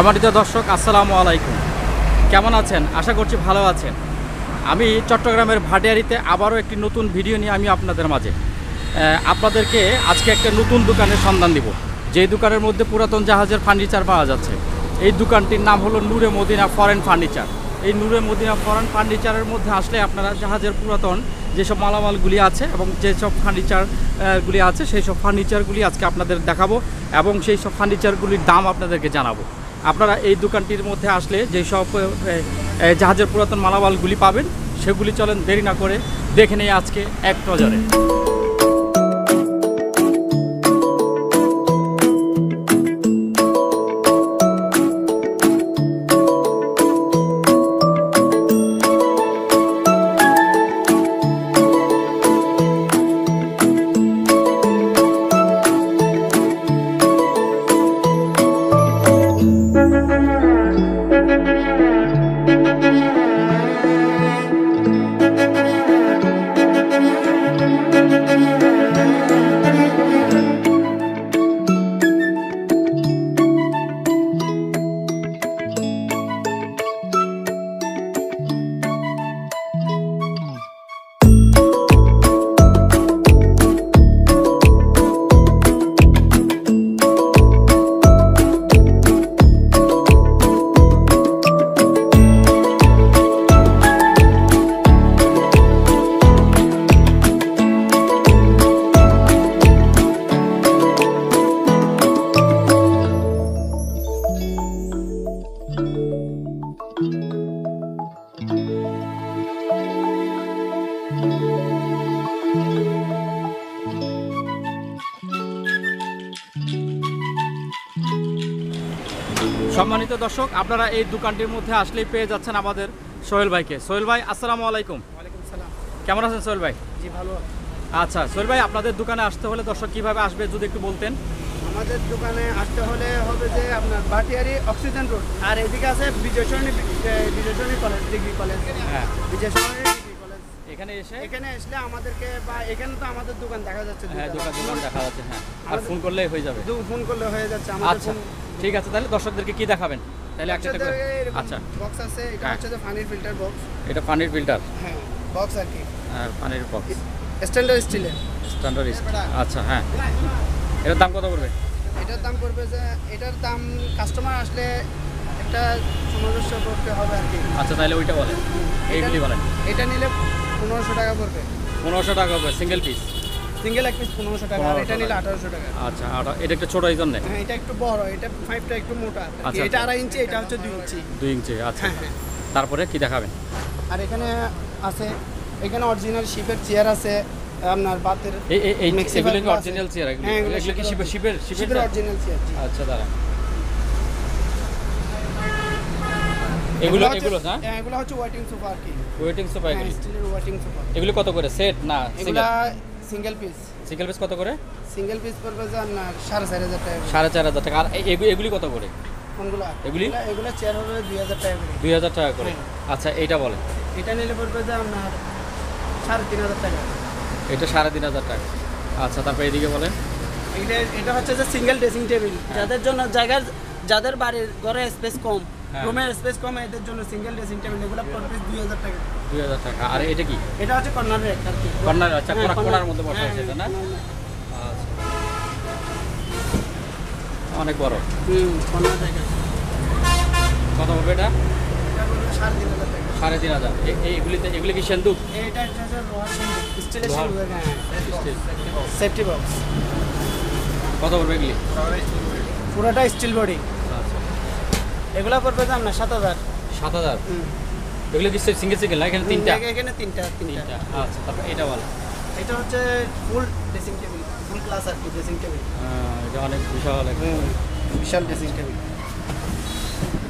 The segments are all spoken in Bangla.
সম্মানিত দর্শক, আসসালামু আলাইকুম। কেমন আছেন? আশা করছি ভালো আছেন। আমি চট্টগ্রামের ভাটিয়ারিতে আবারও একটি নতুন ভিডিও নিয়ে আমি আপনাদের মাঝে আপনাদেরকে আজকে একটা নতুন দোকানের সন্ধান দিব, যেই দোকানের মধ্যে পুরাতন জাহাজের ফার্নিচার পাওয়া যাচ্ছে। এই দোকানটির নাম হলো নূরে মদিনা ফরেন ফার্নিচার। এই নূরে মদিনা ফরেন ফার্নিচারের মধ্যে আসলে আপনারা জাহাজের পুরাতন যেসব মালামালগুলি আছে এবং যেসব ফার্নিচারগুলি আছে সেই সব ফার্নিচারগুলি আজকে আপনাদের দেখাবো এবং সেই সব ফার্নিচারগুলির দাম আপনাদেরকে জানাবো। আপনারা এই দোকানটির মধ্যে আসলে যেসব জাহাজের পুরাতন মালামালগুলি পাবেন সেগুলি চলেন দেরি না করে দেখে নেই আজকে এক নজরে। সম্মানিত দর্শক, আপনারা এই দোকানটির মধ্যে আসলেই পেয়ে যাচ্ছেন আমাদের সোহেল ভাইকে। সোহেল ভাই, আসসালামু আলাইকুম। ওয়ালাইকুম সালাম। কেমন আছেন সোহেল ভাই? জি ভালো। আচ্ছা সোহেল ভাই, আপনাদের দোকানে আসতে হলে দর্শক কিভাবে আসবে যদি একটু বলতেন। আমাদের দোকানে আসতে হলে হবে যে আপনার ভাটিয়ারি অক্সিজেন রোড, আর এদিকে আছে বিজয় সরণি কলেজ, ডিগ্রি কলেজ। হ্যাঁ, বিজয় সরণি ডিগ্রি কলেজ। এখানে আসলে আমাদেরকে বা এখানে তো আমাদের দোকান দেখা যাচ্ছে। হ্যাঁ, দোকান দেখা যাচ্ছে। হ্যাঁ, আর ফোন করলেই হয়ে যাবে। ফোন করলে হয়ে যাচ্ছে। আচ্ছা ঠিক আছে, তাহলে দর্শকদেরকে কি দেখাবেন? তাহলে একটা আচ্ছা বক্স আছে, এটা হচ্ছে যে পানির ফিল্টার বক্স। এটা পানির ফিল্টার। হ্যাঁ, বক্স আর কি। হ্যাঁ, পানির বক্স স্ট্যান্ডার্ড স্টিলের। আচ্ছা, হ্যাঁ, এটার দাম কত পড়বে? এটার দাম পড়বে যে এটার দাম কাস্টমার আসলে একটা সামঞ্জস্য করতে হবে আর কি। আচ্ছা, তাহলে ওইটা বলেন, এইগুলি বলেন। এটা নিলে 1500 টাকা পড়বে। 1500 টাকা হবে সিঙ্গেল পিস? সিঙ্গেল এক পিস 1500 টাকা, আর এটা নিলে 1800 টাকা। আচ্ছা, এটা একটু ছোট এই জন্য? হ্যাঁ, এটা একটু বড়, এটা 5টা একটু মোটা। আচ্ছা, এটা 2.5 ইঞ্চি, এটা হচ্ছে 2 ইঞ্চি। 2 ইঞ্চি, আচ্ছা। হ্যাঁ। তারপরে কি দেখাবেন? আর এখানে আছে, এখানে অরিজিনাল শিপের চেয়ার আছে আপনার বাতের। এই এগুলো কি অরিজিনাল চেয়ার? হ্যাঁ, এগুলো কি শিপের অরিজিনাল চেয়ার। আচ্ছা, দাঁড়ান, এগুলো না? হ্যাঁ, এগুলো হচ্ছে ওয়েটিং সোফা আর কি। Waiting sofa? হ্যাঁ, স্টিলের ওয়েটিং সোফা। এগুলো কত করে সেট না এগুলা সিঙ্গেল পিস? সিঙ্গেল পিস কত করে? সিঙ্গেল পিস পড়বে যে আপনার 4500 টাকা। 4500 টাকা। আর এগুলি কত করে? কোনগুলো? এগুলো চেয়ার হবে 2000 টাকা করে। 2000 টাকা করে। আচ্ছা, এইটা বলেন। এটা নিলে পড়বে যে আপনার 3500 টাকা। এটা 3500 টাকা। আচ্ছা, তারপর এদিকে বলেন। এটা হচ্ছে যে সিঙ্গেল ড্রেসিং টেবিল, যাদের জন্য যাদের বাড়ির ঘরে স্পেস কম, রুমের স্পেস কম, এদের জন্য সিঙ্গেল ড্রেসিং টেবিল। এগুলো পড়বে 2000 টাকা। 2000 টাকা। আর এটা কি? এটা হচ্ছে কর্নার রেক আর কি। কর্নার? আচ্ছা, কোণার মধ্যে বসা আছে এটা না? আচ্ছা, অনেক বড়। Corner rake. কত হবে এটা? এটা পড়বে 3500 টাকা। 3500। এগুলি কি সেন্দুক? এটা হচ্ছে লোহার সেন্দুক, স্টিলের সেন্দুক। হ্যাঁ, স্টিল সেফটি বক্স। কত পড়বে এগুলি? পুরোটা স্টিল বডি। আচ্ছা, এগুলা পড়বে দাম না 7000। 7000? এগুলো কি সিঙ্গেল না? এখানে তিনটা? এখানে তিনটা। আচ্ছা, তারপর এটা বলেন। এটা হচ্ছে ফুল ড্রেসিং টেবিল, ফুল ক্লাস আর কি ড্রেসিং টেবিল। এটা অনেক বিশাল, বিশাল ড্রেসিং টেবিল।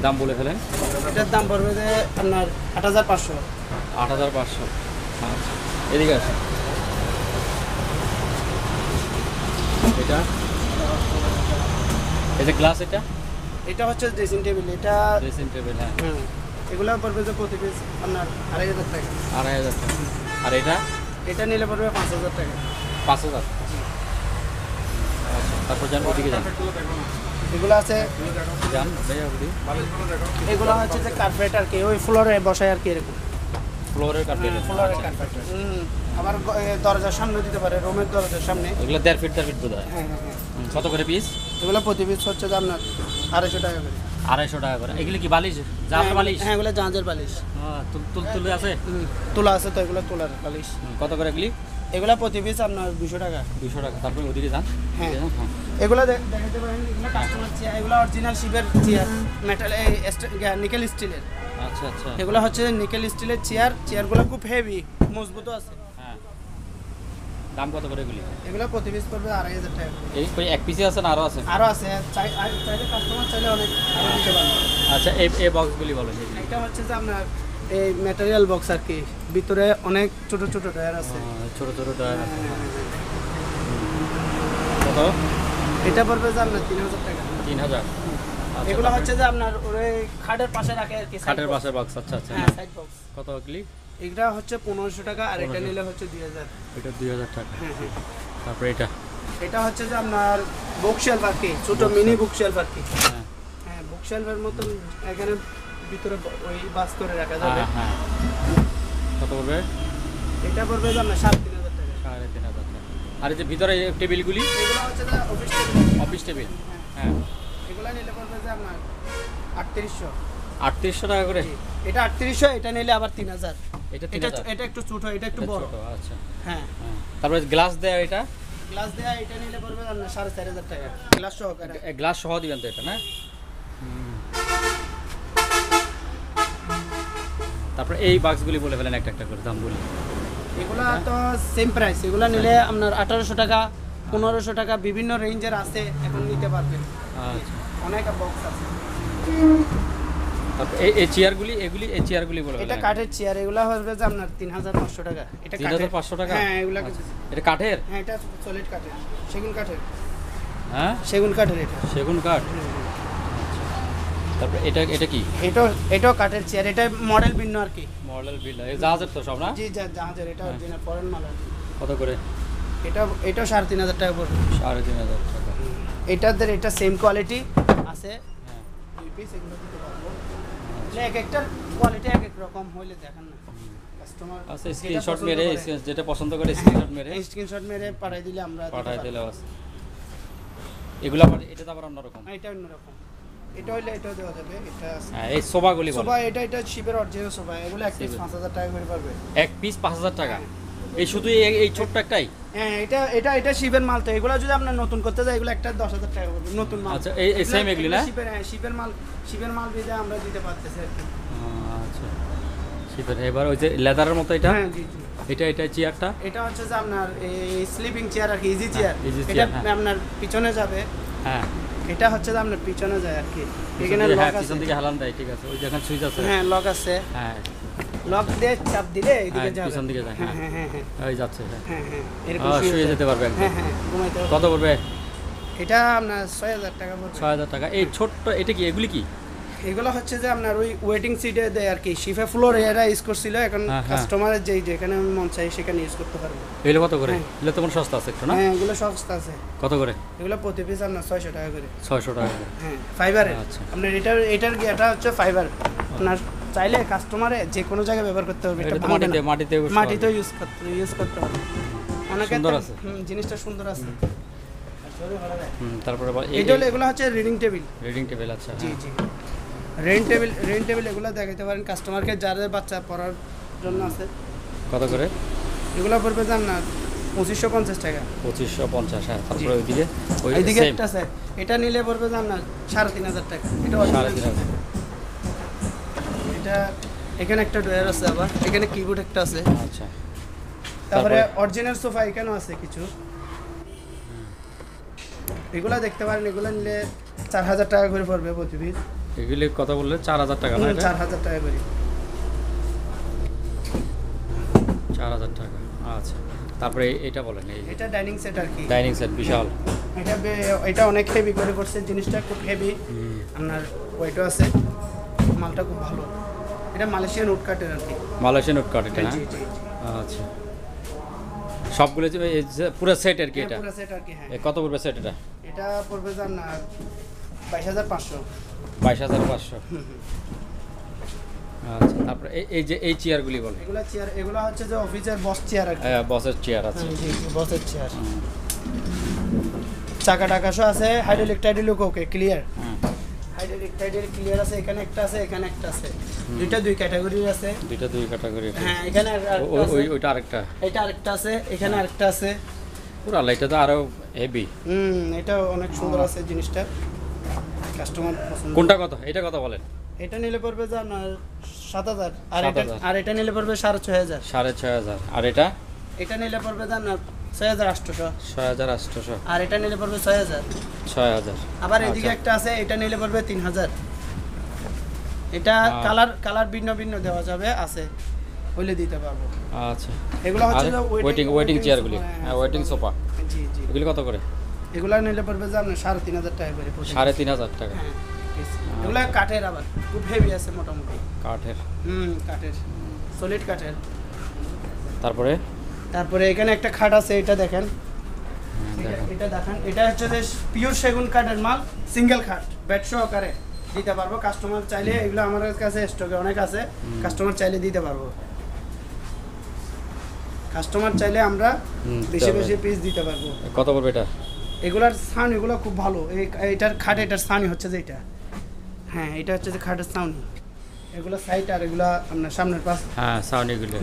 দাম বলে ফেলেন। এটার দাম পড়বে যে আপনার 8500। 8500। আচ্ছা, এদিকে আছে এটা, এই যে গ্লাস, এটা হচ্ছে ড্রেসিং টেবিল। এটা ড্রেসিং টেবিল। হ্যাঁ, এগুলো পড়বে যে প্রতি পিস আপনার 2500 টাকা। 2500 টাকা। আর এটা নিলে পড়বে 5000 টাকা। 5000। আচ্ছা, তারপর যান ওদিকে যান। এগুলো আছে, জান ভাইয়া বলি এগুলো হচ্ছে যে কার্পেট আর কি, ওই ফ্লোরে বসায় আর কি, এরকম ফ্লোরের কার্পেট ফ্লোরের কার্পেট। আবার দরজার সামনে দিতে পারে, রুমের দরজার সামনে। এগুলো 1.5 ফিট বোধ হয়। হ্যাঁ হ্যাঁ হ্যাঁ। কত করে পিস? এগুলো প্রতি পিস হচ্ছে যে আপনার 250 টাকা করে। 250 টাকা করে। এগুলো কি বালিশ? জাহাজের বালিশ? হ্যাঁ, এগুলো জাহাজের বালিশ। তুলে আছে? তোলা আছে তো, এগুলো তোলার বালিশ। কত করে এগুলি? এগুলো প্রতি পিস আপনার 200 টাকা। 200 টাকা। তারপরে ওদিকে যান। হ্যাঁ, এগুলো দেখাতে পারেন, এগুলো কাস্টমার চেয়ার, এগুলো অরিজিনাল শিপের চেয়ার, মেটাল নিকেল স্টিলের। আচ্ছা আচ্ছা। এগুলো হচ্ছে নিকেল স্টিলের চেয়ার, চেয়ারগুলো খুব হেভি, মজবুতও আছে। হ্যাঁ। দাম কত করে এগুলি? এগুলো প্রতি পিস পড়বে 2500 টাকা। এই কই এক পিসে আছে না আরো আছে? আরও আছে, চাইলে কাস্টমার চাইলে অনেক আরও দিতে পারবে। আচ্ছা, এই বক্সগুলি বলো এগুলি। এটা হচ্ছে যে আপনার এই ম্যাটেরিয়াল বক্স আর কি, ভিতরে অনেক ছোট ছোট টায়ার আছে। ছোট ছোট টায়ার আছে। কত? এটা পড়বে যে আপনার 3000 টাকা। 3000। এগুলো হচ্ছে যে আপনার ওই খাটের পাশে রাখে আর কি, খাটের পাশের বক্স। আচ্ছা আচ্ছা। হ্যাঁ, সাইড বক্স। কত এগুলি? এটা হচ্ছে 1500 টাকা, আর এটা নিলে হচ্ছে 2000। এটা 2000 টাকা। হ্যাঁ হ্যাঁ। তারপরে এটা? এটা হচ্ছে যে আপনার বুকশেলফ আর কি, ছোট মিনি বুকশেলফ আর কি। হ্যাঁ হ্যাঁ, বুকশেলফের মতন এখানে ভিতরে ওই বাস করে রাখা যাবে। হ্যাঁ হ্যাঁ। কত পড়বে? এটা পড়বে যে আপনার 3500 টাকা। 3500 টাকা। আর এই যে ভিতরে এই টেবিলগুলি? এগুলো হচ্ছে যে অফিস টেবিল। Office table. হ্যাঁ। এগুলো নিলে পড়বে যে আপনার 3800। 3800 টাকা করে? এটা 3800, এটা নিলে আবার 3000। এটা এটা 3000। এটা একটু ছোট, এটা একটু বড়। ছোট। আচ্ছা। হ্যাঁ, হ্যাঁ। তারপরে গ্লাস দেয়া এটা? গ্লাস দেয়া এটা নিলে পড়বে আপনার 4500 টাকা, গ্লাস সহকারে। গ্লাস সহ দিবেন তো এটা না? তারপরে এই বাক্সগুলি বলে ফেলেন একটা একটা করে দাম বলি। এগুলা তো সেম প্রাইস, এগুলা নিলে আপনার 1800 টাকা, 1500 টাকা, বিভিন্ন রেঞ্জের আছে, এখন নিতে পারবেন। আচ্ছা। অনেক বক্স আছে। তারপর এই চেয়ারগুলি, এই চেয়ারগুলি বলে এটা ফেলেন। কাঠের চেয়ার, এগুলা হবে যে আপনার 3500 টাকা। এটা কাঠের। 3500 টাকা? হ্যাঁ, এগুলা আচ্ছা। এটা কাঠের? হ্যাঁ, এটা সলিড কাঠের, সেগুন কাঠের। হ্যাঁ, সেগুন কাঠের এটা। সেগুন কাঠ। তারপর এটা কি? এটাও কাঠের চেয়ার, এটা মডেল ভিন্ন আর কি। মডেল বিল এই জাহাজের তো সব না? জি, জাহাজের, এটা অরিজিনাল ফরেন মাল আর কি। কত করে? এটাও 3500 টাকা পড়বে। 3500 টাকা। এটা সেম কোয়ালিটি আছে। হ্যাঁ। দুই পিস এগুলো দিতে পারবো। এক একটা কোয়ালিটি এক এক রকম হইলে দেখান না কাস্টমার। আচ্ছা, স্ক্রিনশট মেরে যেটা পছন্দ করে স্ক্রিনশট মেরে স্ক্রিনশট মেরে পাঠিয়ে দিলে আমরা পাঠায় দিলে বাস। এগুলো আবার এটা তো আবার অন্যরকম। এটা অন্যরকম। এটা হইলে এটাও দেওয়া যাবে। এটা হ্যাঁ, এই সোফাগুলি বলো। সোফা, এটা শিপের অরিজিনাল সোফা, এগুলো এক পিস 5000 টাকা করে পারবে। এক পিস 5000 টাকা? এই শুধু এই ছোট্ট একটাই? হ্যাঁ, এটা শিপের মাল তো, এগুলো যদি আপনার নতুন করতে যায় এগুলো একটা 10000 টাকা পড়বে, নতুন মাল। আচ্ছা, এই সেম এগুলি না? শিপের মাল দিয়ে আমরা দিতে পারতেছি আর কি। আচ্ছা, শীতের। এবার ওই যে লেদারের মতো এটা? হ্যাঁ, জি জি। এটা চেয়ারটা? এটা হচ্ছে যে আপনার এই স্লিপিং চেয়ার আর কি, ইজি চেয়ার। easy এটা chair, হ্যাঁ। আপনার পিছনে যাবে। হ্যাঁ। এটা হচ্ছে যে আপনার পিছনে যায় আর কি, এখানে হ্যাঁ, লক আছে। পিছন দিকে হেলান দেয়, ঠিক আছে। ওই যেখানে সুইচ আছে। হ্যাঁ, লক আছে। হ্যাঁ, লক দিয়ে চাপ দিলে এইদিকে হ্যাঁ, যাবে, পিছন দিকে যায়। হ্যাঁ হ্যাঁ, হ্যাঁ হ্যাঁ ওই যাচ্ছে। হ্যাঁ, হ্যাঁ হ্যাঁ, এরকম শুয়ে যেতে পারবে একদম। হ্যাঁ হ্যাঁ, ঘুমাইতে পারবে। কত পড়বে? এটা আপনার 6000 টাকা পড়বে। 6000 টাকা। এই ছোট্ট এটা কি? এগুলি কি? এগুলো হচ্ছে যে আপনার ওই ওয়েটিং সিটে দেয় আর কি, শিফে ফ্লোর এরা ইউজ করছিল, এখন হ্যাঁ, হ্যাঁ। কাস্টমারের যেখানে মন চাই সেখানে ইউজ করতে পারবে। এগুলো কত করে? হ্যাঁ। এগুলো তো মনে হয় সস্তা আছে একটু না? হ্যাঁ, এগুলো সস্তা আছে। কত করে? এগুলো প্রতি পিস আপনার 600 টাকা করে। 600 টাকা করে। হ্যাঁ, ফাইবারের। আচ্ছা। আপনার এটার এটা হচ্ছে ফাইবার। আপনার চাইলে কাস্টমারে যে কোনো জায়গায় ব্যবহার করতে পারবে, এটা এটা তো ভাঙবে না। মাটিতে মাটিতেও ইউজ করতে পারবে। অনেকে সুন্দর আছে। জিনিসটা সুন্দর আছে। তারপরে আবার এগুলো হচ্ছে রিডিং টেবিল। Reading table. আচ্ছা। জি হ্যাঁ। জি। রেন টেবিল এগুলো দেখাতে পারেন কাস্টমারকে, যাদের বাচ্চা পড়ার জন্য আছে। কত করে? এগুলো পড়বে যান না 2550 টাকা। 2550। হ্যাঁ। তারপরে ওইদিকে এইদিকে same। একটা আছে, এটা নিলে পড়বে যান না 3500 টাকা। এটা original 3500। এটা এখানে একটা ড্রয়ার আছে, আবার এখানে কিবোর্ড একটা আছে। আচ্ছা। তারপরে অরিজিনাল সোফা এখানেও আছে কিছু, এগুলা দেখতে পারেন। এগুলা নিলে 4000 টাকা করে পড়বে প্রতি পিস। এগুলি কত বললে? 4000 টাকা না? 4000 টাকা করে। 4000 টাকা। আচ্ছা। তারপরে এটা বলেন। এই এটা ডাইনিং সেট আর কি, ডাইনিং সেট বিশাল। এটা অনেক হেভি করে করছে, জিনিসটা খুব হেভি। আপনার ওয়েটও আছে, মালটা খুব ভালো। এটা মালয়েশিয়ান উড কাটের আর কি। মালয়েশিয়ান উড কাট এটা না? জি জি জি। আচ্ছা। সবগুলো পুরো সেট আর কি এটা? পুরো সেট আর কি। হ্যাঁ। কত পড়বে সেট এটা? এটা পড়বে যান না 22,500। 22,500। আচ্ছা, তারপরে এই যে এই চেয়ারগুলি বলে, এগুলা চেয়ার, এগুলা হচ্ছে যে অফিসের বস চেয়ার আর কি। বসের চেয়ার আছে। জি বসের চেয়ার। চাকা টাকাশো আছে, হাইড্রোলিক টাইড্রোলিক ওকে ক্লিয়ার। হাইড্রোলিক টাইড্রোলিক ক্লিয়ার আছে, এখানে একটা আছে, এখানে একটা আছে। দুইটা দুই ক্যাটাগরির আছে। দুইটা দুই ক্যাটাগরি। হ্যাঁ, এখানে ওইটা আরেকটা, এটা আরেকটা আছে, এখানে আরেকটা আছে। পুরো এটা তো আরো হেভি। এটা অনেক সুন্দর আছে জিনিসটা, কাস্টমার পছন্দ। কোনটা কত? এটা কত বলেন? এটা নিলে পড়বে যা না 7,000, আর 7,000 আর এটা নিলে পড়বে 6,500। 6,500। আর এটা? এটা নিলে পড়বে যা না 6,800। 6,800। আর এটা নিলে পড়বে 6,000। 6,000। আবার এদিকে একটা আছে, এটা নিলে পড়বে 3,000। এটা কালার ভিন্ন ভিন্ন দেওয়া যাবে, আছে হইলে দিতে পারবো। আচ্ছা, এগুলো হচ্ছে ওয়েটিং চেয়ারগুলি। হ্যাঁ, ওয়েটিং সোফা। জি জি। এগুলি কত করে? এগুলো নিলে পড়বে যে আপনার 3,500 টাকা করে। 3,500 টাকা। হ্যাঁ, এগুলো কাঠের, আবার খুব হেভি আছে মোটামুটি। কাঠের? কাঠের, সলিড কাঠের। তারপরে এখানে একটা খাট আছে, এটা দেখেন। এটা দেখেন, এটা হচ্ছে যে পিওর সেগুন কাঠের মাল, সিঙ্গেল খাট, বেড সহকারে দিতে পারবো। কাস্টমার চাইলে, এগুলো আমার কাছে স্টকে অনেক আছে, কাস্টমার চাইলে দিতে পারবো। কাস্টমার চাইলে আমরা বেশি বেশি পিস দিতে পারবো। কত পড়বে এটা? এগুলার সাউন্ড, এগুলো খুব ভালো। এইটার খাট, এটার সাউন্ড হচ্ছে যে এটা। হ্যাঁ, এটা হচ্ছে যে খাটের সাউন্ড। এগুলো সাইড, আর এগুলো আপনার সামনের পাশ। হ্যাঁ, সাউন্ড এগুলো।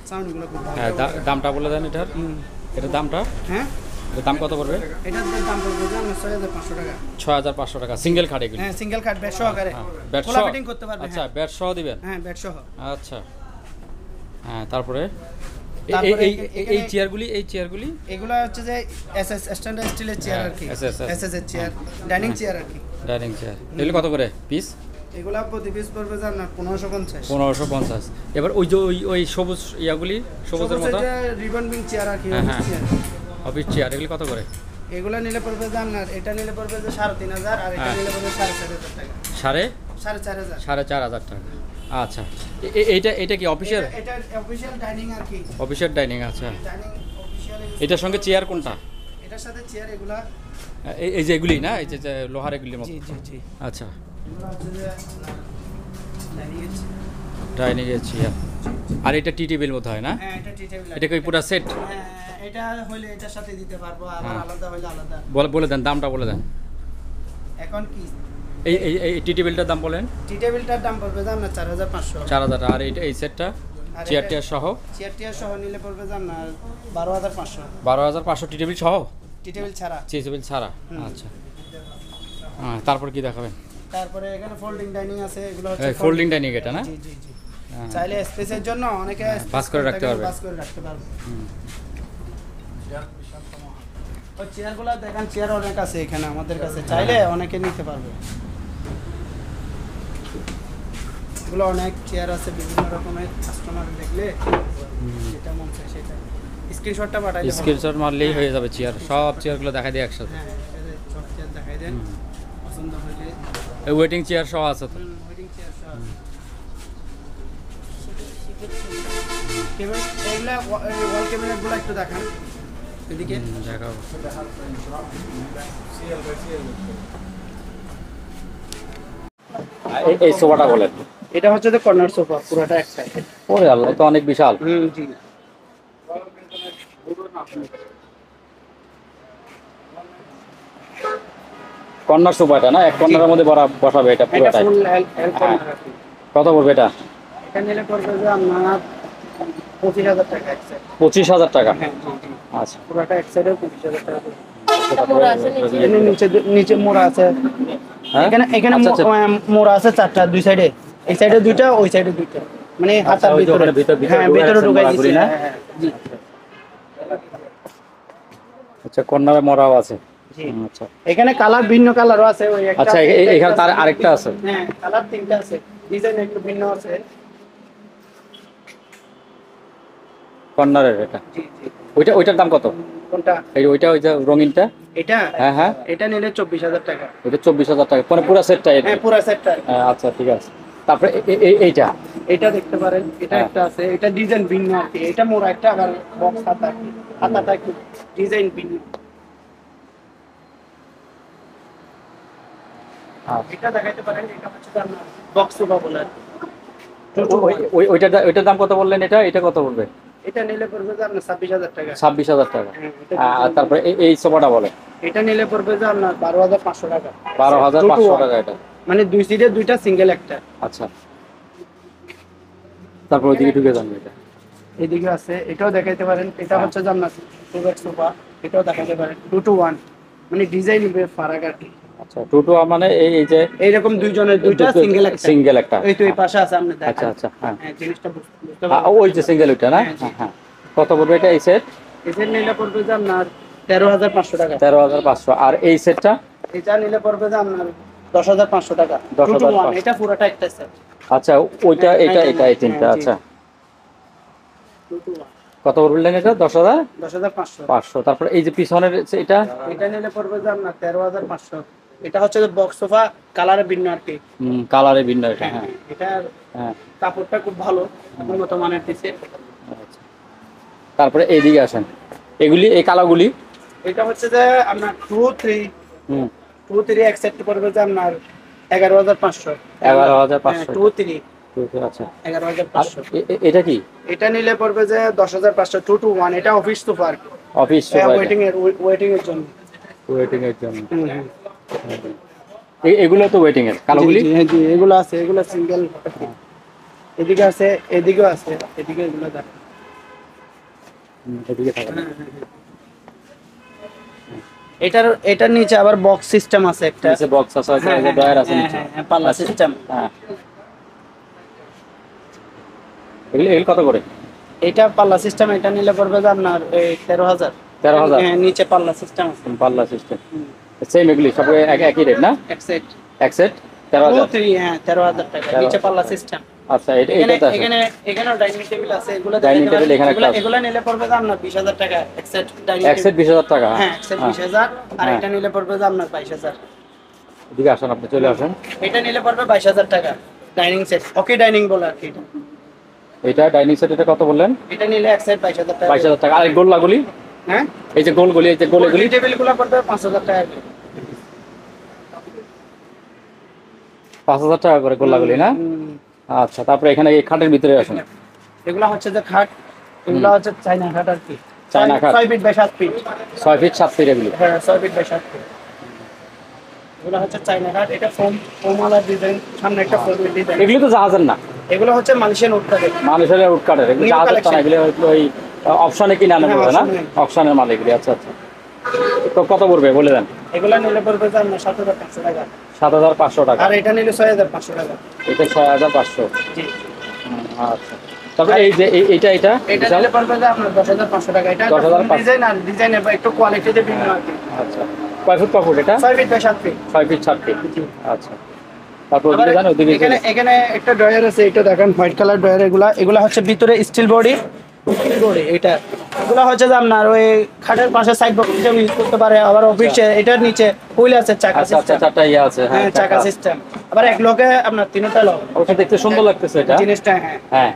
সাউন্ড এগুলো খুব ভালো। হ্যাঁ, দামটা বলে দেন এটার। এটার দামটা? হ্যাঁ, এটার দাম কত পড়বে? এটার দাম পড়বে যে 6,500 টাকা। 6,500 টাকা সিঙ্গেল খাট এগুলো? হ্যাঁ, সিঙ্গেল খাট, বেড সহকারে। বেড খোলা সহ ফিটিং করতে পারবে। আচ্ছা, বেড সহ দিবেন? হ্যাঁ, বেড সহ। আচ্ছা। হ্যাঁ, তারপরে এই চেয়ারগুলি এগুলো হচ্ছে যে এসএস স্ট্যান্ডার্ড স্টিলের চেয়ার আর কি। এসএস এর চেয়ার, ডাইনিং চেয়ার আর কি। Dining chair. এগুলো কত করে পিস? এগুলো প্রতি পিস পড়বে জান না 1550। 1550। এবার ওই যে ওই সবুজ ইয়াগুলি, সবুজের মতো রিবন বিং চেয়ার আর কি। অফিস চেয়ার, এগুলি কত করে? এগুলো নিলে পড়বে জান না, এটা নিলে পড়বে যে 3,500, আর এটা নিলে পড়বে 4,500 টাকা। 4,500। 4,500 টাকা। আচ্ছা, এটা কি অফিসিয়াল? এটা অফিশিয়াল ডাইনিং আর কি। Official dining. আচ্ছা, ডাইনিং অফিশিয়াল। এটার সঙ্গে চেয়ার কোনটা? এটার সাথে চেয়ার এগুলা, এই যে এগুলি না, এই যে লোহার এগুলির মতো? জি জি জি। আচ্ছা, এগুলো হচ্ছে যে ডাইনিং এর চেয়ার। আর এটা টি টেবিল মতো হয় না? হ্যাঁ, এটা টি টেবিল। এটা কি পুরো সেট? হ্যাঁ, এটা হইলে এটার সাথে দিতে পারবো, আবার আলাদা হইলে আলাদা। বলে দেন, দামটা বলে দেন। এখন কি এই টি টেবিলটার দাম বলেন? টি টেবিলটার দাম পড়বে জান না 4,500। 4,000। আর এই সেটটা চেয়ার টিয়ার সহ? চেয়ার টিয়ার সহ নিলে পড়বে জান না 12,500। 12,500 টি টেবিল সহ? টি টেবিল ছাড়া। টি টেবিল ছাড়া। আচ্ছা, হ্যাঁ, তারপর কি দেখাবেন? তারপরে এখানে ফোল্ডিং ডাইনিং আছে, এগুলো হচ্ছে ফোল্ডিং ডাইনিং এটা না? জি জি জি। চাইলে স্পেসের জন্য অনেকে পাস করে রাখতে পারবে। পাস করে রাখতে পারবে। ওই চেয়ারগুলো দেখেন, চেয়ার অনেক আছে এখানে আমাদের কাছে, চাইলে অনেকে নিতে পারবে। এগুলো অনেক চেয়ার আছে বিভিন্ন রকমের, কাস্টমার দেখলে যেটা মন চায় সেটা স্ক্রিনশটটা পাঠাইলে হবে। স্ক্রিনশট মারলেই হয়ে যাবে চেয়ার, সব চেয়ারগুলো দেখাই দিই একসাথে। হ্যাঁ, সব চেয়ার দেখাই দেন, পছন্দ হলে। এই ওয়েটিং চেয়ার সহ আছে তো? ওয়েটিং চেয়ার সহ আছে। এগুলা ওয়াল ক্যাবিনেটগুলো একটু দেখান এদিকে। দেখাবো। এই সোফাটা বলেন? এটা হচ্ছে যে কর্নার সোফা, পুরোটা এক সাইড। ওরে আল্লাহ, তো অনেক বিশাল। জি। কর্নার সোফাটা না, এক কর্নারের মধ্যে বসাবে এটা পুরোটাই? কত পড়বে এটা? এটা নিলে পড়বে যে আপনার 25,000 টাকা এক সাইড। 25,000 টাকা? আচ্ছা, পুরোটা এক সাইডে 25,000 টাকা। নিচে নিচে মোড়া আছে, এখানে মোড়া আছে 4টা, দুই সাইডে। এই সাইডে 2টা, ওই সাইডে 2টা, মানে হাতার ভিতরে। হ্যাঁ, ভিতরে ঢুকাই দিছি না। জি। আচ্ছা, কর্নারে মোড়াও আছে। জি। আচ্ছা, এখানে কালার ভিন্ন কালারও আছে। ওই একটা। আচ্ছা, এখানে তার আরেকটা আছে? হ্যাঁ, কালার 3টা আছে, ডিজাইন একটু ভিন্ন আছে। কর্নারের এটা? জি জি। ওইটার দাম কত? কোনটা? ওইটা রঙিনটা? এটা? হ্যাঁ, এটা নিলে 24,000 টাকা। এটা 24,000 টাকা, মানে পুরো সেটটা? হ্যাঁ, পুরো সেটটা। আচ্ছা, ঠিক আছে। তারপরে এইটা দেখতে পারেন, এটা একটা আছে, এটা ডিজাইন ভিন্ন আর কি। এটা মোড়া একটা, আবার বক্স হাতাটা একটু ডিজাইন ভিন্ন। এটা দেখাইতে পারেন, এটা হচ্ছে আপনার বক্স সোফা বলে। ওইটার দাম কত বললেন? এটা কত পড়বে? এটা নিলে পড়বে যে আপনার 26,000 টাকা। 26,000 টাকা। হ্যাঁ, আর তারপরে এই সোফাটা বলে? এটা নিলে পড়বে যে আপনার 12,500 টাকা। 12,500 টাকা এটা। মানে দুই সিটের দুইটা, সিঙ্গেল একটা। আচ্ছা, তারপর ওইদিকে ঢুকে যান। এটা এদিকে আছে, এটাও দেখাইতে পারেন। এটা হচ্ছে যে আপনার 2 বেড সোফা, এটাও দেখাইতে পারেন। 2 to 1 মানে ডিজাইন ফারাক আর কি। আচ্ছা, 2 to 1 মানে এই যে এইরকম দুইজনের দুইটা, সিঙ্গেল একটা। এই তো এই পাশে আছে আপনি দেখেন। আচ্ছা আচ্ছা, হ্যাঁ জিনিসটা বুঝতে পারবেন। ওই যে সিঙ্গেল ওইটা না? হ্যাঁ। কত পড়বে এটা এই সেট? এই সেট নিলে পড়বে যে আপনার 13,500 টাকা। 13,500। আর এই সেটটা? এটা নিলে পড়বে যে আপনার 10,500 টাকা। 10,500 এটা পুরোটা একটা সেট। আচ্ছা, ওইটা এটা এই তিনটা। আচ্ছা, 2 to 1 কত বললেন এটা? 10,500। তারপর এই যে পিছনের এটা? এটা নিলে পড়বে যে আপনার 13,500। এটা হচ্ছে যে বক্স সোফা, কালারে ভিন্ন আর কি। কালারে ভিন্ন এটা। হ্যাঁ, এটা হ্যাঁ। কাপড়টা খুব ভালো, উন্নত মানের দিছে। আচ্ছা, তারপরে এইদিকে আসেন। এগুলি এই কালাগুলি? এটা হচ্ছে যে আপনার 2, 3 হুম 2, 3 এক সেট পড়বে যে আপনার 11,500। 11,500। 2, 3 আচ্ছা, আর 11,500। এটা কি? এটা নিলে পড়বে যে 10,500। 2 to 1 এটা অফিস সোফা আর কি। Office sofa? ওয়েটিং এর জন্য। ওয়েটিং এর জন্য। এগুলো তো ওয়েটিং এর কালোগুলি? জি, এগুলো আছে, এগুলো সিঙ্গেল। এদিকে আছে, এদিকেও আছে, এদিকে এগুলো দেখেন। এদিকে থাকে। এটার নিচে আবার বক্স সিস্টেম আছে একটা। নিচে বক্স আছে, একটা ড্রয়ার আছে নিচে। হ্যাঁ, পাল্লা সিস্টেম। হ্যাঁ, এগুলো কত করে? এটা পাল্লা সিস্টেম, এটা নিলে পড়বে যে আপনার 13,000। 13,000? হ্যাঁ, নিচে পাল্লা সিস্টেম আছে। পাল্লা সিস্টেম সেম, এগুলি সব একই রেট না? এক সেট এক সেট 13,000? 2, 3 হ্যাঁ, 13,000 টাকা। নিচে পাল্লা সিস্টেম। আচ্ছা, এটা এখানে ডাইনিং টেবিল আছে, এগুলো ডাইনিং টেবিল এখানে একটা আছে। এগুলো নিলে পড়বে যে আপনার 20,000 টাকা এক সেট ডাইনিং এক সেট 20,000 টাকা? হ্যাঁ, এক সেট 20,000। আর হ্যাঁ। এটা নিলে পড়বে যে আপনার 22,000। এদিকে আসেন, আপনি চলে আসেন। এটা নিলে পড়বে 22,000 টাকা ডাইনিং সেট। ওকে ডাইনিং বলে আর কি এটা। এটা ডাইনিং সেট, এটা কত বললেন? এটা নিলে এক সেট 22,000 টাকা। 22,000 টাকা। আর গোলগুলি? হ্যাঁ, এই যে গোলগুলি, এই যে গোলগুলি টেবিলগুলো পড়বে 5,000 টাকা। 5,000 টাকা করে গোলগুলি না? আচ্ছা, তারপরে এখানে এই খাটের ভিতরে আসেন। এগুলা হচ্ছে যে খাট, এগুলা হচ্ছে চাইনা খাট আর কি। চায়না খাট? 6 feet by 7 feet. 6 feet 7 feet এগুলি? হ্যাঁ, 6 ফিট বাই 7 ফিট। এগুলা হচ্ছে চাইনা কাঠ। এটা ফোমালা ডিজাইন, সামনে একটা ফোমের ডিজাইন। এগুলি তো জাহাজের না? এগুলো হচ্ছে মালয়েশিয়ান উড কাঠের। মানুষের উড কাঠের? এগুলো জাহাজের তো না, এগুলো ওই অপশনে কিনে আনা পড়বে না? অপশনের মাল এগুলি। আচ্ছা আচ্ছা, তো কত পড়বে বলে দেন? এগুলা নিলে পড়বে যে আপনার 7,500 টাকা। 7,500 টাকা? আর এটা নিলে 6,500 টাকা। এটা 6,500? জি। আচ্ছা, তারপরে এই যে এটা এটা নিলে পড়বে যে আপনার 10,500 টাকা। এটা 10,500 ডিজাইন, আর ডিজাইনের একটু কোয়ালিটিতে ভিন্ন আর কি। আচ্ছা, কয় ফুট এটা? 6 feet by 7 feet. 6 feet 7 feet. আচ্ছা, তারপর আবার ওদিকে যান। ওদিকে এখানে একটা ড্রয়ার আছে, এটা দেখেন হোয়াইট কালার ড্রয়ার। এগুলা হচ্ছে ভিতরে স্টিল বডি। এটা এগুলা হচ্ছে যে আপনার ওই খাটের পাশে সাইড বক্স হিসেবে ইউজ করতে পারে। আবার অফিসে এটার নিচে হুইল আছে, চাকা আচ্ছা আচ্ছা, সিস্টেম। চারটা ইয়ে আছে। হ্যাঁ, চাকা সিস্টেম। আবার এক লকে আপনার তিনটা লক। ওটা দেখতে সুন্দর লাগতেছে এটা জিনিসটা। হ্যাঁ, হ্যাঁ,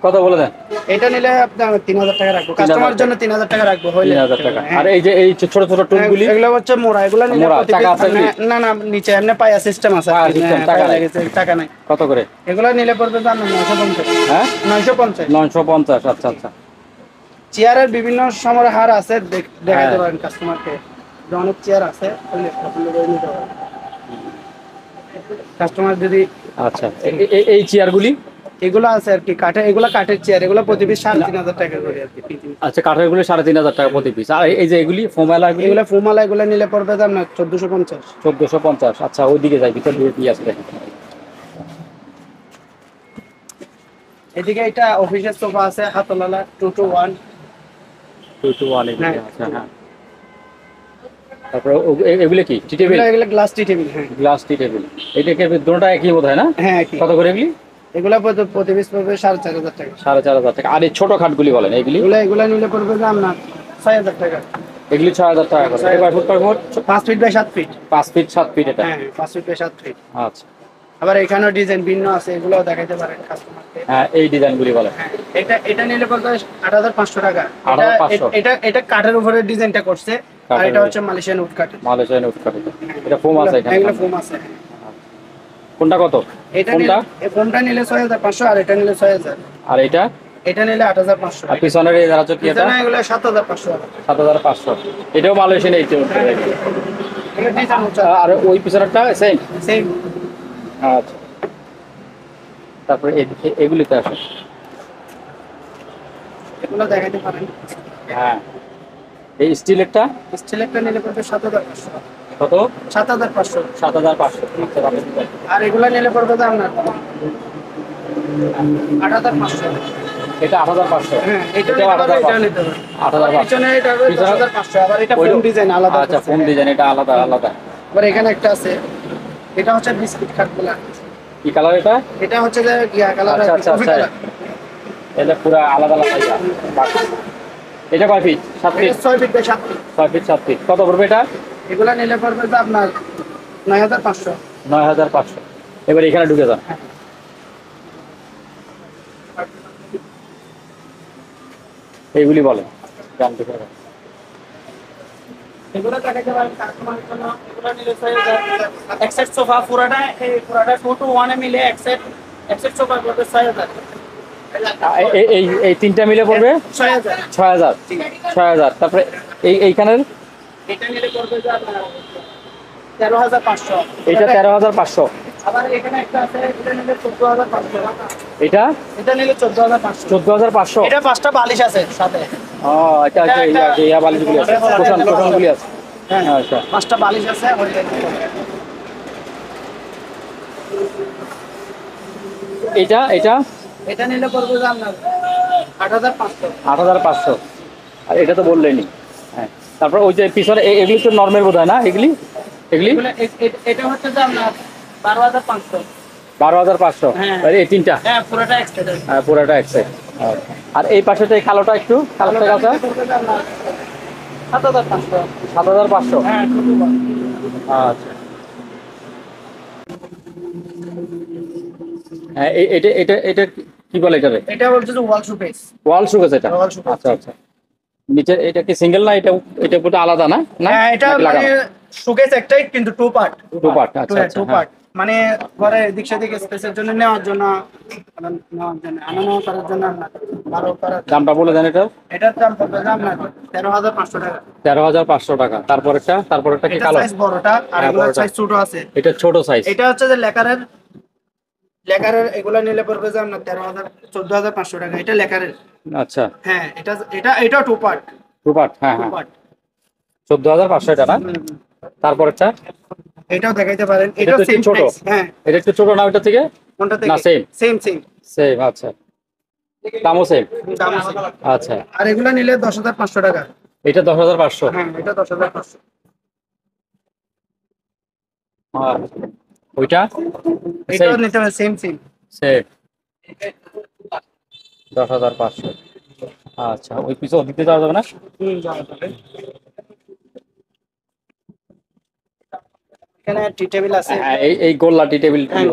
কত বলে দেন? এটা নিলে আপনার 3,000 টাকা রাখবো, কাস্টমারের জন্য 3,000 টাকা রাখবো। হইলে 3,000 টাকা। হ্যাঁ। আর এই যে এই ছোট ছোট টুলগুলি? এগুলো হচ্ছে মোড়া। এগুলো নিলে মোড়া, চাকা আছে কি? না না, নিচে এমনি পায়া সিস্টেম আছে। পায়া system, টাকা নাই? টাকা নাই। কত করে? এগুলো নিলে পড়বে তো আপনার 950। হ্যাঁ, 950। 950। আচ্ছা আচ্ছা, চেয়ারের বিভিন্ন সময়ের হার আছে, দেখাতে হ্যাঁ। পারেন কাস্টমারকে। অনেক চেয়ার আছে, কাস্টমার যদি। আচ্ছা, এই চেয়ারগুলি? এগুলো আছে আর কি কাঠের, এগুলো কাঠের চেয়ার। এগুলো প্রতি পিস 3,500 টাকা করে আর কি। আচ্ছা, কাঠের গুলি 3,500 টাকা প্রতি পিস। আর এই যে এগুলি ফোমালা, এগুলো ফোমালা, এগুলো নিলে পড়বে তো আপনার 1,450। 1,450। আচ্ছা, ওইদিকে যাই, ভিতর দিয়ে কি আছে দেখেন। এদিকে এটা অফিসের সোফা আছে, হাতলালা 2 to 1। 2 to 1 এগুলি। হ্যাঁ। আচ্ছা, হ্যাঁ। তারপরে এগুলো কি টি টেবিল? এগুলো গ্লাস টি টেবিল। হ্যাঁ, গ্লাস টি টেবিল। এটাকে দুটোটা একই বোধ হয় না? হ্যাঁ। কত করে এগুলি? এগুলো প্রতি পিস পড়বে 4,500 টাকা। 4,500 টাকা। আর এই ছোট খাটগুলি বলেন এগুলি? এগুলো নিলে পড়বে যে আপনার 6,000 টাকা। এগুলি 6,000 টাকা করে। এটা কয় ফুট কয় ফুট? 5 feet by 7 feet. 5 feet 7 feet এটা? হ্যাঁ, 5 ফিট বাই 7 ফিট। আচ্ছা, আবার এখানেও ডিজাইন ভিন্ন আছে, এগুলোও দেখাইতে পারেন কাস্টমারকে। হ্যাঁ, এই ডিজাইনগুলি বলেন। হ্যাঁ, এটা নিলে পড়বে 8,500 টাকা। 8,500? এটা কাঠের উপরে ডিজাইনটা করছে। আর কাঠের এটা উপরে। হচ্ছে মালয়েশিয়ান উড কাঠ। মালয়েশিয়ান উড কাঠ। এটা ফোম আছে এখানে? এগুলো ফোম আছে। কোনটা কত? এটা কোনটা? কোনটা নিলে 6500 আর এটা নিলে 6000। আর এটা? এটা নিলে 8500। আর পিছনের এই যারা কি এটা? না এগুলো 7500। 7500। এটাও মালয়েশিয়ান এই এটা ডিজাইন হচ্ছে আর ওই পিছনেরটা সেম? সেম। আচ্ছা, তারপরে এগুলিতে আসে। এগুলো দেখাইতে পারেন। হ্যাঁ, এই স্টিলেরটা? স্টিলেরটা নিলে পড়বে 7500। কত? 7500। 7500। আর এগুলো নিলে পড়বে তো আপনার 8500। এটা 8500। হ্যাঁ, এটা এটাও নিতে পারবে, 8500। এটা নিতে পারবে। 8500। পিছনে এটা হবে 10500। আবার এটা ওই- ফোম ডিজাইন আলাদা। আচ্ছা, ফোম ডিজাইন, এটা আলাদা আলাদা। আবার এখানে একটা আছে, এটা হচ্ছে বিস্কিট কাঠগুলা। কি কালার এটা? এটা হচ্ছে যে গিয়া কালার। আচ্ছা আচ্ছা আচ্ছা, এটা পুরো আলাদা আলাদা এটা। এটা কয় feet? 7 feet? 6 feet by 7 feet. 6 feet 7 feet. কত পড়বে এটা? এগুলা নিলে পড়বে তো আপনার 9500। 9500। এবার এখানে ঢুকে যান। এইগুলি বলেন, জানতে পারবেন। এগুলা দেখাইতে পারেন কাস্টমারের জন্য। এগুলা নিলে 6000। এক সেট সোফা পুরাটা, এই পুরাটা 2 to 1 এ মিলে এক সেট সোফা পড়বে 6000। এই তিনটা মিলে পড়বে 6000। 6000। 6000। তারপরে এইখানের এটা নিলে পড়বে যে আপনার 13500। এটা 13500। আবার এখানে একটা আছে, এটা নিলে 14500। এটা এটা নিলে 14500। 14500। এটা 5টা বালিশ আছে সাথে। ও আচ্ছা আচ্ছা, ইয়া বালিশগুলি আছে, কোশনগুলি আছে। হ্যাঁ, আচ্ছা, 5টা বালিশ আছে ওইটা নিলে। এটা এটা এটা নিলে পড়বে যে আপনার 8500। 8500। আর এটা তো বললেনি। হ্যাঁ, তারপর ওই যে পিছনে এগুলি তো নর্মাল বোধ হয় না? এগুলি এগুলি এগুলো এটা হচ্ছে যে আপনার 12500। 12500। হ্যাঁ। আর এই তিনটা? হ্যাঁ, পুরোটা এক্সট্রা। হ্যাঁ, পুরোটা একসাথে। আর এই পাশেটা এই কালোটা একটু কালোটা কাঁচা? 7500। 7500। হ্যাঁ, আচ্ছা। হ্যাঁ, এটা এটা এটা কি বলে এটারে? এটা বলছে যে ওয়াল শোকেস। ওয়াল শোকেস এটা? ওয়াল শোকেস। আচ্ছা আচ্ছা। নিচে এটা কি সিঙ্গেল না? এটা পুরো আলাদা না? না, হ্যাঁ, এটা নাকি মানে লাগানো? শোকেস একটাই কিন্তু টু পার্ট। Two part. আচ্ছা আচ্ছা। টু হ্যাঁ। পার্ট মানে ঘরে এদিক সেদিক স্পেসের জন্য নেওয়ার জন্য, আনানো করার জন্য আপনার 12 করার। দামটা বলে দেন এটা। এটার দাম পড়বে যে আপনার 13500 টাকা। 13500 টাকা। তারপরেরটা কি এটা কালো? সাইজ বড়টা আর হ্যাঁ, এগুলোর বড়টা। সাইজ ছোট আছে। এটা ছোট সাইজ। এটা হচ্ছে যে লেকারের এগুলা নিলে পড়বে যে আপনার 14500 টাকা। এটা লেকারের। আচ্ছা, হ্যাঁ, এটা টু পার্ট। Two part. হ্যাঁ টু হ্যাঁ। পার্ট। 14500 এটা না? তারপরেরটা? এটাও দেখাইতে পারেন। এটা এটা তো একটু সেম ছোট। প্রাইস। হ্যাঁ, এটা একটু ছোট না ওটা থেকে? কোনটা না, থেকে? Same same. সেম। আচ্ছা, দামও সেম। দাম আছে। আচ্ছা, আর এগুলা নিলে 10500 টাকা। এটা 10500। হ্যাঁ, এটা 10500। আর ওইটা এটাও নিতে হবে সেম। সেম 10500। আচ্ছা, ওই পিছু দিতে যাওয়া যাবে না? এখানে টি টেবিল আছে। হ্যাঁ, এই গোল্লা টি টেবিল। হ্যাঁ,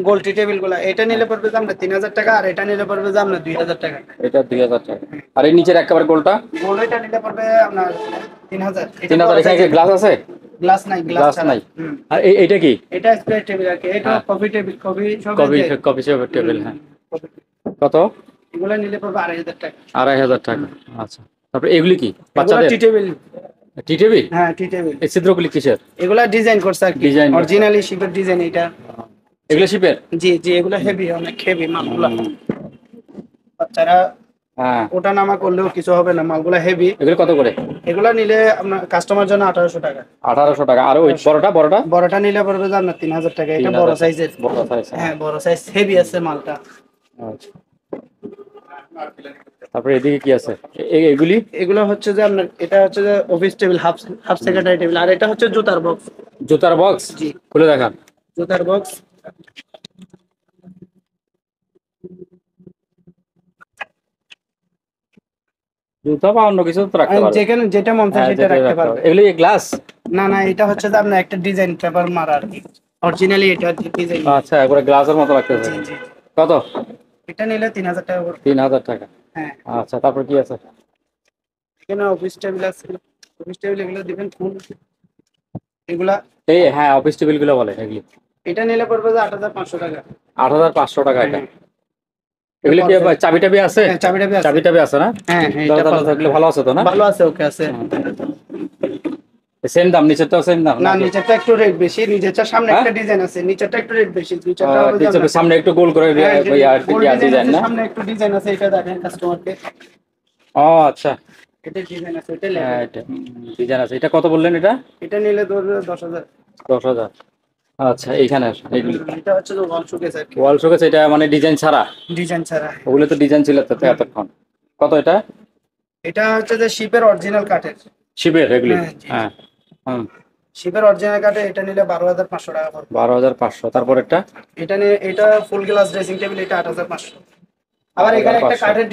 গোল টি টেবিল গুলা। এটা নিলে পড়বে যে আপনার 3000 টাকা আর এটা নিলে পড়বে যে আপনার 2000 টাকা। এটা 2000 টাকা। আর এই নিচের একেবারে গোলটা? গোল এটা নিলে পড়বে আপনার 3000। 3000। এখানে কি গ্লাস আছে? গ্লাস নাই, গ্লাস ছাড়া। নাই। আর এইটা কি? এটা স্প্রে টেবিল আর কি। এটা হ্যাঁ। কফি টেবিল, কফি সব কফি শপ টেবিল। হ্যাঁ, কত? এগুলা নিলে পড়বে 2500 টাকা। 2500 টাকা। আচ্ছা, তারপরে এগুলি কি? এগুলা বাচ্চাদের টি টেবিল। টি টেবিল? হ্যাঁ, টি টেবিল। এই ছিদ্রগুলি কিসের? এগুলা ডিজাইন করছে আর কি। ডিজাইন করছে। অরিজিনালি শিপের ডিজাইন এটা। এগুলো শিপের? জি, এগুলা হেভি, অনেক হেভি মালগুলা। বাচ্চারা হ্যাঁ। ওটা নামা করলেও কিছু হবে না, মালগুলা হেভি। এগুলো কত করে? এগুলা নিলে আপনার কাস্টমার জন্য 1800 টাকা। 1800 টাকা। আর ওই বড়টা? বড়টা নিলে পড়বে যে আপনার 3000 টাকা। এটা বড় সাইজের। বড় সাইজ। হ্যাঁ, বড় সাইজ হেভি আছে মালটা। আচ্ছা, তারপরে এদিকে কি আছে? এগুলি? এগুলো হচ্ছে যে আপনার, এটা হচ্ছে যে office table, half secretary table. আর এটা হচ্ছে জুতার বক্স। জুতার বক্স? জি, খুলে দেখান। জুতার বক্স। জুতা বা অন্য কিছু তো রাখতে পারবে? যেখানে যেটা মন চায় হ্যাঁ, সেটা রাখতে পারবে। এগুলি গ্লাস? না, এটা হচ্ছে যে আপনার একটা ডিজাইন পেপার মারা আর কি। অরিজিনালি এটা ডিজাইন। আচ্ছা, একবারে গ্লাসের মতো রাখতে পারবে। জি। কত? এটা নিলে 3000 টাকা পড়বে। 3000 টাকা। হ্যাঁ, আচ্ছা, তারপর কি আছে? এখানে অফিস টেবিল আছে। অফিস টেবিল এগুলো দিবেন ফুল। এগুলা এই হ্যাঁ, অফিস টেবিল গুলো বলে এগুলি। এটা নিলে পড়বে যে 8,500 টাকা। 8,500 টাকা এটা। হ্যাঁ। এগুলি কি চাবি টাবি আছে? হ্যাঁ, চাবি-টাবি আছে। চাবি টাবি আছে না? হ্যাঁ, হ্যাঁ, এটা দরজা থাকলে ভালো আছে তো না? ভালো আছে, ওকে আছে। সেম দাম, নিচেরটাও সেম দাম না, নাকি? নিচেরটা একটু রেট বেশি, নিচেরটা সামনে একটা ডিজাইন আছে, নিচেরটা একটু রেট বেশি, দুইটাটা হবে যে নিচের সামনে একটু গোল করে ডিজাইন না? সামনে একটু ডিজাইন আছে, এটা দেখেন কাস্টমারকে। ও আচ্ছা, এটা ডিজাইন আছে, এটা হ্যাঁ লেখা। এটা ডিজাইন আছে। এটা কত বললেন এটা? এটা নিলে ধরবে 10,000। 10,000। আচ্ছা, এইখানে এইগুলি এটা হচ্ছে যে ওয়াল শোকেস আর কি। ওয়াল শোকেস, এটা মানে ডিজাইন ছাড়া? ডিজাইন ছাড়া। ওগুলো তো ডিজাইন ছিল তো এতক্ষণ। কত এটা? এটা হচ্ছে যে শিপের অরিজিনাল কাঠের। শিপের এগুলি? হ্যাঁ, জি। হ্যাঁ। হুম। শিপের অরিজিনাল কাঠে এটা নিলে 12,500 টাকা পড়বে। 12,500। তারপর একটা এটা নিয়ে এটা ফুল গ্লাস ড্রেসিং টেবিল, এটা 8,500। আবার এখানে একটা 8,500। কাঠের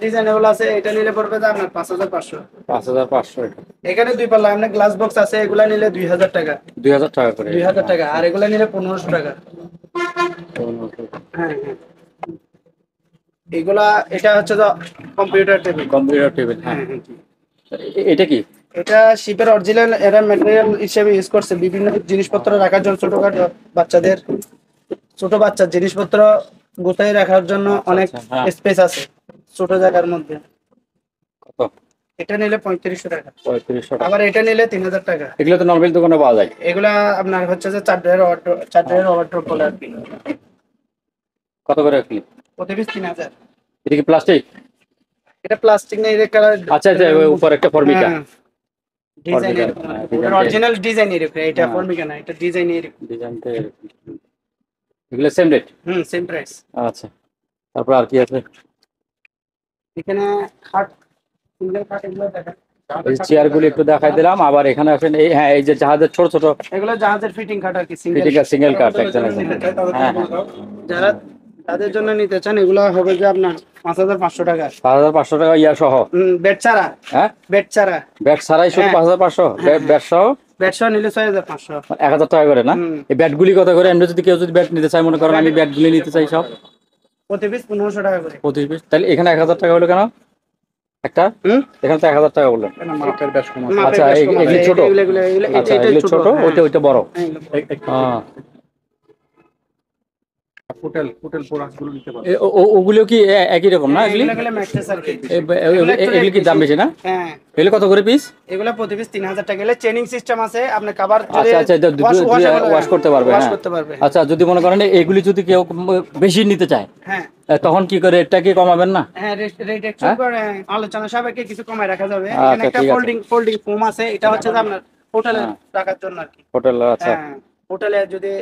ডিজাইনেবল আছে, এটা নিলে পড়বে যে আপনার 5,500। 5,500 এটা। এখানে দুই পাল্লা আপনার গ্লাস বক্স আছে, এগুলা নিলে 2,000 টাকা। 2,000 টাকা করে? 2,000 টাকা। আর এগুলা নিলে 1,500 টাকা। 1500। হ্যাঁ, হ্যাঁ। এগুলা এটা হচ্ছে যে কম্পিউটার টেবিল। কম্পিউটার টেবিল, হ্যাঁ। হ্যাঁ, হ্যাঁ। এটা কি? এটা শিপের অরিজিনাল, এরা ম্যাটেরিয়াল হিসেবে ইউজ করছে বিভিন্ন জিনিসপত্র রাখার জন্য, ছোটখাটো বাচ্চাদের ছোট বাচ্চার জিনিসপত্র গোছায় রাখার জন্য অনেক হ্যাঁ। স্পেস আছে ছোট জায়গার মধ্যে। কত? এটা নিলে 3,500 টাকা। 3,500 টাকা। আবার এটা নিলে 3,000 টাকা। এগুলো তো নরমাল দোকানে পাওয়া যায়। এগুলা আপনার হচ্ছে যে 4 ড্রয়ার ওয়ার্ড্রোব বলে আর কি। কত করে কি? প্রতি পিস 3,000। এটা কি প্লাস্টিক? এটা প্লাস্টিক না, এটা কালার। আচ্ছা আচ্ছা, ওই উপর একটা ফর্মিকা। ডিজাইন অরিজিনাল ডিজাইন এর, এটা ফর্মিকা না, এটা ডিজাইন এর। ডিজাইনটা এগুলো সেম রেট? Same price. আচ্ছা, তারপর আর কি আছে? এখানে খাট, সিঙ্গেল খাট, এগুলো দেখেন। এই চেয়ারগুলো একটু দেখাই দিলাম। আবার এখানে আসেন, এই হ্যাঁ, এই যে জাহাজের ছোট ছোট এগুলো জাহাজের ফিটিং খাট আর কি, সিঙ্গেল কাট একজন। হ্যাঁ, যারা তাদের জন্য নিতে চান, এগুলো হবে যে আপনার 5,500 টাকা। 5,500 টাকা ইয়া সহ? বেড ছাড়া। হ্যাঁ, বেড ছাড়া। ব্যাট ছাড়াই শুধু 5,500? ব্যাট সহ? বেড সহ নিলে 6,500। 1,000 টাকা করে না? এই ব্যাটগুলি কত করে? এমনি যদি কেউ যদি ব্যাট নিতে চায়, মনে করেন আমি ব্যাটগুলি নিতে চাই সব, প্রতি পিস 1,500 টাকা করে। 25 পিস, তাহলে এখানে 1,000 টাকা হলো কেন একটা? এখানে তো 1,000 টাকা বললেন। মাপের বেশ কম আছে। আচ্ছা, এগুলি ছোট? আচ্ছা, এগুলি ছোট, ওইটা বড়। হ্যাঁ। হোটেল প্রোডাক্টগুলো নিতে পারবেন। ওগুলো কি একই রকম না? এগুলি এগুলো ম্যাট্রেস আর কি। এগুলি কি দাম বেশি না? হ্যাঁ, এগুলো কত করে পিস? এগুলো প্রতি পিস 3,000 টাকা। এগুলো চেনিং সিস্টেম আছে, আপনি কভার আচ্ছা আচ্ছা, ওয়াশ করতে পারবে? ওয়াশ হ্যাঁ, করতে পারবে। আচ্ছা, যদি মনে করেন এগুলি যদি কেউ বেশি নিতে চায়, হ্যাঁ, তখন কি করে, এটা কি কমাবেন না? হ্যাঁ, রেট একটু করে আলোচনা সাপেক্ষে কিছু কমায় রাখা যাবে। আচ্ছা, এখানে একটা ঠিক আছে। ফোল্ডিং ফোম আছে, এটা হচ্ছে যে আপনার হোটেলে রাখার জন্য আর কি। হোটেল? আচ্ছা হ্যাঁ, হোটেলে যদি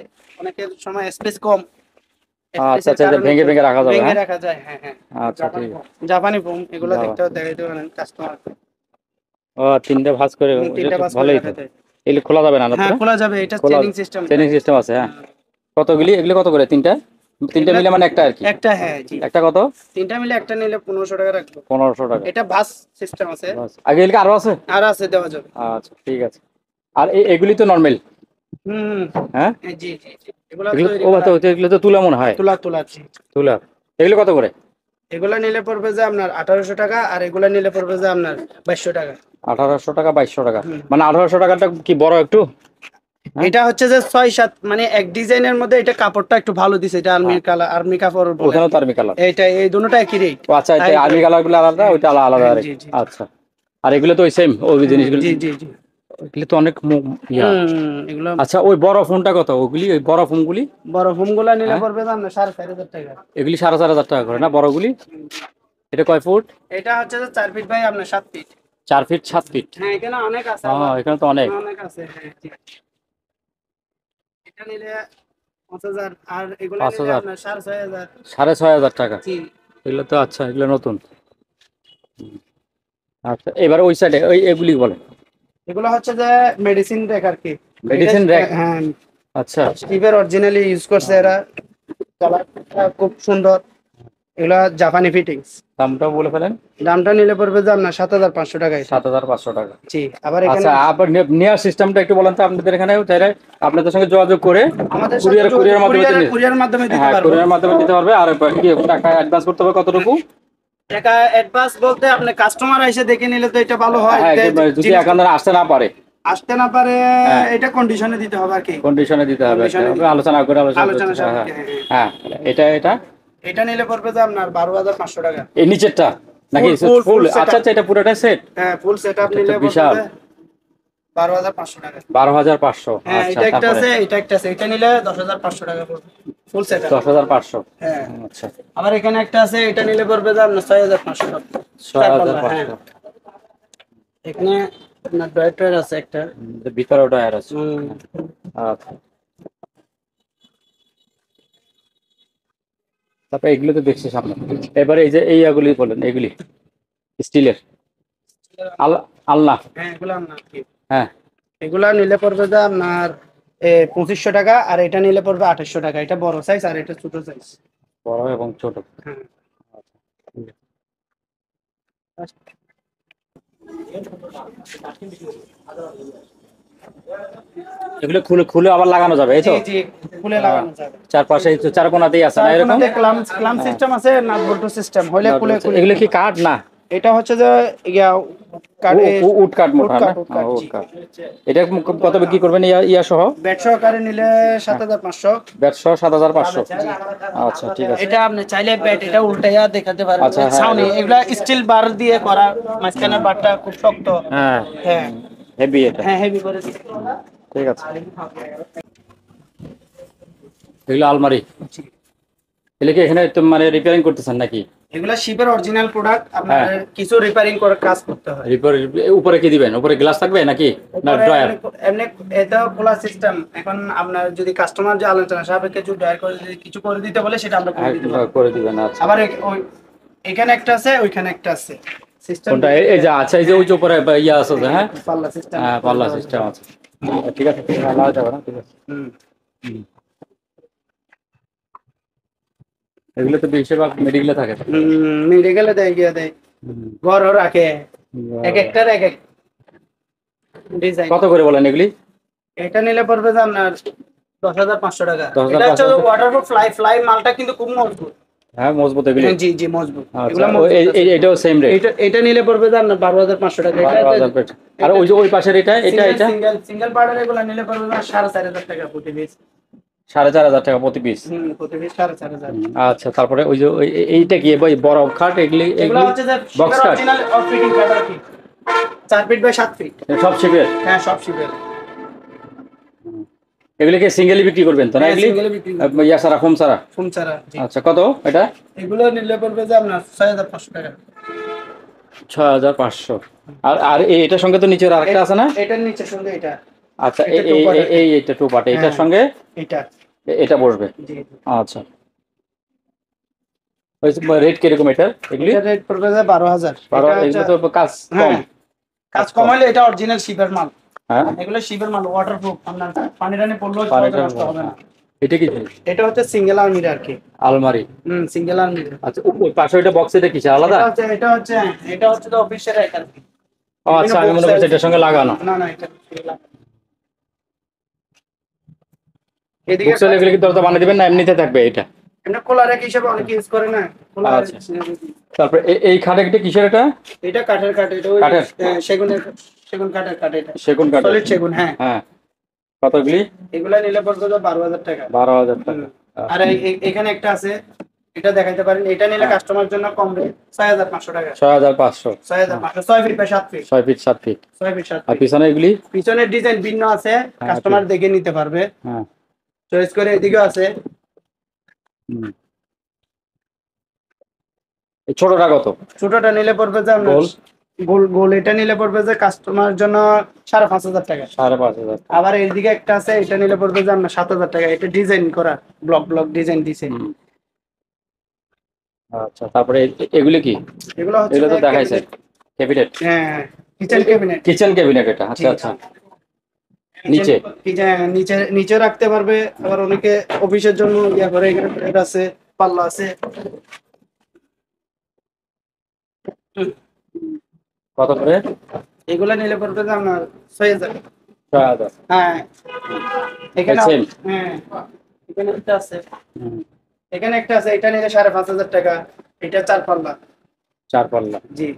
অনেকের সময় স্পেস কম, আচ্ছা আচ্ছা, ভেঙে ভেঙে রাখা যাবে? ভেঙে হ্যাঁ, রাখা যায়। হ্যাঁ, হ্যাঁ। আচ্ছা, ঠিক আছে। জাপানি ফোম, এগুলো দেখাইতে পারেন কাস্টমার। ও, তিনটে ভাঁজ করে? তিনটা বাস ভালোই তো। এগুলি খোলা যাবে না? হ্যাঁ, খোলা যাবে, এটা চেনিং সিস্টেম। চেনিং সিস্টেম আছে? হ্যাঁ। কতগুলি এগুলি কত করে? তিনটা মিলে মানে একটা আর কি? একটা, হ্যাঁ জি। একটা কত? তিনটা মিলে একটা নিলে 1,500 টাকা রাখবো। 1,500 টাকা? এটা বাস সিস্টেম আছে। আগে এগুলি আরো আছে? আর আছে, দেওয়া যাবে। আচ্ছা, ঠিক আছে। আর এগুলি তো নরমাল? হ্যাঁ, জি জি জি। এগুলো এগুলো তো তুলা মনে হয়? তুলা জি। তুলা। এগুলো কত করে? এগুলা নিলে পড়বে যে আপনার 1,800 টাকা, আর এগুলা নিলে পড়বে যে আপনার 2,200 টাকা। 1,800 টাকা, 2,200 টাকা। মানে 1,800 টাকাটা কি বড় একটু? এটা হচ্ছে যে 6-7, মানে এক ডিজাইনের মধ্যে এটা কাপড়টা একটু ভালো দিছে, এটা আর্মি কাপড় বলে। ওখানেও তো আর্মি কালার? এইটা, এই দুটোটা একই রেট। আচ্ছা, এটা আর্মি কালার গুলো আলাদা, ওইটা আলাদা। জি, জি। আচ্ছা, আর এগুলো তো ওই সেম, ওই জিনিসগুলো? জি জি জি। এগুলো তো অনেক ইয়া। এগুলো আচ্ছা, ওই বড় ফোনটা কত? ওই বড় ফোনগুলি? বড় ফোমগুলা নিলে পড়বে যে আপনার 4,500 টাকা। এগুলি 4,500 টাকা করে না বড়গুলি? এটা কয় ফুট? এটা হচ্ছে যে 4 ফিট বাই আপনার 7 ফিট। 4 fit 7 fit? হ্যাঁ, এখানে অনেক আছে। এখানে তো অনেক আছে। হ্যাঁ জি। এটা নিলে 5,000, আর এগুলো 5,000? নিলে আপনার 6,500। 6,500 টাকা? জি। এগুলো তো আচ্ছা, এগুলো নতুন। আচ্ছা, এবার ওই সাইডে এগুলি বলেন। এগুলো হচ্ছে যে মেডিসিন র্যাক আর কি। Medicine rack? হ্যাঁ, আচ্ছা। স্টিভের অরিজিনালি ইউজ করছে এরা, কালারটা খুব সুন্দর। এগুলো জাপানি ফিটিংস। দামটাও বলে ফেলেন। দামটা নিলে পড়বে যে আপনার 7,500 টাকায়। 7,500 টাকা? জি। আবার এখানে আচ্ছা, আপনার নেওয়ার সিস্টেমটা একটু বলেন তো। আপনাদের এখানে চাইলে আপনাদের সঙ্গে যোগাযোগ করে আমাদের কুরিয়ার মাধ্যমে দিতে হ্যাঁ, পারবো। কুরিয়ার মাধ্যমে দিতে পারবে। আর কি টাকা অ্যাডভান্স করতে হবে কতটুকু? টাকা অ্যাডভান্স বলতে আপনি কাস্টমার এসে দেখে নিলে তো এটা ভালো হয়। হ্যাঁ, যদি এখন আসতে না পারে, আসতে না পারে হ্যাঁ। এটা কন্ডিশনে দিতে হবে আর কি। কন্ডিশনে দিতে হবে, Condition এ একটা দিতে হবে। আলোচনা করে আলোচনা হ্যাঁ সাপেক্ষে, হ্যাঁ। এটা এটা এটা নিলে পড়বে যে আপনার 12,500 টাকা। এই নিচেরটা নাকি Full ফুল? setup। আচ্ছা আচ্ছা, এটা পুরোটা সেট? হ্যাঁ, ফুল সেটআপ এটা তো নিলে পড়বে বিশাল। যে 12,500 টাকা। 12,500। হ্যাঁ, আচ্ছা, এটা একটা তারপরে আছে, এটা একটা আছে, এটা নিলে 10,500 টাকা পড়বে ফুল সেটআপ। 10,500। হ্যাঁ, আচ্ছা, আবার এখানে একটা আছে, এটা নিলে পড়বে যে আপনার 6,500 টাকা। চার পাল্লা, হ্যাঁ। 6,500। এখানে আপনার ডয়েটার আছে একটা। ভিতরে টায়ার আছে। হুম। আচ্ছা, তারপরে এগুলো তো দেখছি সামনে। এবারে এই যে এইগুলি বলেন, এগুলি স্টিলের আল্লাহ আল্লাহ। হ্যাঁ, এগুলা আপনার কি, হ্যাঁ, এগুলা নিলে পড়বে যে আপনার 2,500 টাকা, আর এটা নিলে পড়বে 2,800 টাকা। এটা বড় সাইজ আর এটা ছোট সাইজ। বড় এবং ছোট। হ্যাঁ। এগুলো খুলে খুলে আবার লাগানো যাবে, এই তো? জি জি, খুলে লাগানো যাবে। চারপাশে এই তো চার কোণাতেই আছে না এরকম? চারকোনাতে ক্লাম সিস্টেম আছে, নাট বল্টু সিস্টেম, হইলে খুলে খুলে। এগুলো কি কাঠ না? এটা হচ্ছে যে ইয়া কাঠ, উড কাঠ মোটা না? উড কাঠ, উড জি। কাঠ। এটা কত বিক্রি করবেন ইয়া সহ? ব্যাট সহকারে নিলে 7,500। ব্যাট সহ 7,500। আচ্ছা, ঠিক আছে। এটা আপনি চাইলে ব্যাট এটা উল্টাইয়া দেখাতে পারেন। আচ্ছা, হ্যাঁ। ছাউনি এগুলা স্টিল বার দিয়ে করা, মাঝখানের বারটা খুব শক্ত। হ্যাঁ হ্যাঁ হেভি এটা। হ্যাঁ, হেভি করে দিতে। ঠিক আছে। এগুলো আলমারি, এগুলো কি এখানে তো মানে রিপেয়ারিং করতেছেন নাকি? এগুলা শিপের অরিজিনাল প্রোডাক্ট, আপনার হ্যাঁ। কিছু রিপেয়ারিং করে কাজ করতে হয়। উপরে কি দিবেন? উপরে গ্লাস থাকবে নাকি না উপরে ড্রয়ার? এমনি এটা খোলা সিস্টেম। এখন আপনার যদি কাস্টমার যে আলোচনা সাপেক্ষে কিছু ড্রয়ার করে যদি কিছু করে দিতে বলে, সেটা আমরা করে দিতে পারবো। করে দিবেন। আচ্ছা, আবার এখানে একটা আছে, ওইখানে একটা আছে সিস্টেম। কোনটা? এই যে আচ্ছা, এই যে ওই যে উপরে ইয়া আছে যে, হ্যাঁ পাল্লা সিস্টেম। হ্যাঁ, পাল্লা সিস্টেম আছে। ঠিক আছে, লাগা যাবে না? ঠিক আছে। হুম। এগুলো তো বেশিরভাগ মেডিকেলে থাকে। মেডিকেলে দেয়, গিয়ে দেয়, ঘরও রাখে, এক একটার এক এক ডিজাইন। কত করে বলেন এগুলি? এটা নিলে পড়বে যে আপনার 10,500 টাকা। 10,500 এটা হচ্ছে ওয়াটারপ্রুফ ফ্লাই মালটা কিন্তু খুব মজবুত। হ্যাঁ, মজবুত এগুলি। জি জি, মজবুত। আচ্ছা, এগুলা মজবুত আছে। এটাও সেম রেট? এটা নিলে পড়বে যে আপনার 12,500 টাকা। 12,000 আর ওই যে ওই পাশের এটা এটা সিঙ্গেল পার্টের এগুলা নিলে পড়বে না 4,500 টাকা প্রতি পিস। 4,500 টাকা প্রতি পিস। প্রতি পিস 4,500। আচ্ছা, তারপরে ওই যে এইটা কি বড় খাট? এগুলি এগুলা হচ্ছে যে box cut? Original of fitting cut আর কি, 4 ফিট বাই 7 ফিট। সব শিপের? হ্যাঁ, সব শিপের। এগুলিকে সিঙ্গেলি বিক্রি করবেন তো না হ্যাঁ, এগুলি? single এ বিক্রি করব। ইয়া সারা, ফোম সারা? ফুল ছাড়া, জি। আচ্ছা, কত এটা? এগুলো নিলে পড়বে যে আপনার 6,500 টাকা। 6,500। আর আর এটার সঙ্গে তো নিচের আরেকটা আছে না? এটার নিচে সঙ্গে এটা। আচ্ছা, এটা two part আর কি। এইটা টু পার্ট, এটার হ্যাঁ। সঙ্গে এটা, এটা বসবে। জি। আচ্ছা, ওই রেট কিরকম এটার এগুলি? এটা রেট পড়বে যে 12,000। এগুলো তো কাজ কম। হ্যাঁ, কাজ কম হলে এটা অরিজিনাল শিপের মাল। হ্যাঁ, এগুলো শিপের মাল, ওয়াটারপ্রুফ, আপনার পানি টানি পড়লেও পানিটা নষ্ট হবে না। এটা কি জিনিস? এটা হচ্ছে সিঙ্গেল আলমিরা আর কি। আলমারি? সিঙ্গেল আলমিরা। আচ্ছা, ওই পাশে ওইটা বক্স, এটা কিসে আলাদা? এটা হচ্ছে তো অফিসের এক আর কি। ও আচ্ছা, আমি মনে করছি এটার সঙ্গে লাগানো। না না, এটা এদিকে বুকসেল এগুলো কি দরজা বানিয়ে দিবেন না এমনিতে থাকবে এটা? এমনি খোলা রেখে হিসাবে অনেকে ইউজ করে না, খোলা আচ্ছা। তারপরে এই খাট, এটা কিসের এটা? এটা কাঠের কাঠ, এটা ওই কাঠের? সেগুন কাঠের কাঠ। এটা সেগুন কাঠ? সলিড সেগুন, হ্যাঁ। হ্যাঁ, কতগুলি? এগুলা নিলে পড়বে তো 12,000 টাকা। 12,000 টাকা। আর এখানে একটা আছে, এটা দেখাইতে পারেন। এটা নিলে কাস্টমার জন্য কম রেট, 6,500 টাকা। 6,500। 6,500, 6 feet by 7 feet. 6 feet 7 feet. 6 feet 7 আর ফিট। পিছনে এগুলি? পিছনের ডিজাইন ভিন্ন আছে, কাস্টমার দেখে নিতে পারবে, হ্যাঁ। চয়েস করে। এদিকেও আছে। এই ছোটটা কত? ছোটটা নিলে পড়বে যে আপনার গোল? গোল এটা নিলে পড়বে যে কাস্টমার জন্য 5,500 টাকা। 5,500। আবার এইদিকে একটা আছে, এটা নিলে পড়বে যে আপনার 7,000 টাকা। এটা ডিজাইন করা, ব্লক ডিজাইন দিছে। আচ্ছা, তারপরে এগুলি কি? এগুলো হচ্ছে এগুলো তো যে দেখাইছে ক্যাবিনেট। হ্যাঁ, কিচেন ক্যাবিনেট। কিচেন ক্যাবিনেট এটা? আচ্ছা আচ্ছা। নিচে? নিচে রাখতে পারবে। আবার অনেকে অফিসের জন্য ইয়া করে, এখানে প্লেট আছে, পাল্লা আছে। কত করে? এগুলা নিলে পড়বে যে আপনার 6,000। 6,000। হ্যাঁ, এখানে Same? হ্যাঁ, এখানে একটা আছে, এখানে একটা আছে। এটা নিলে 5,500 টাকা। এটা 4 পাল্লা। 4 পাল্লা? জি।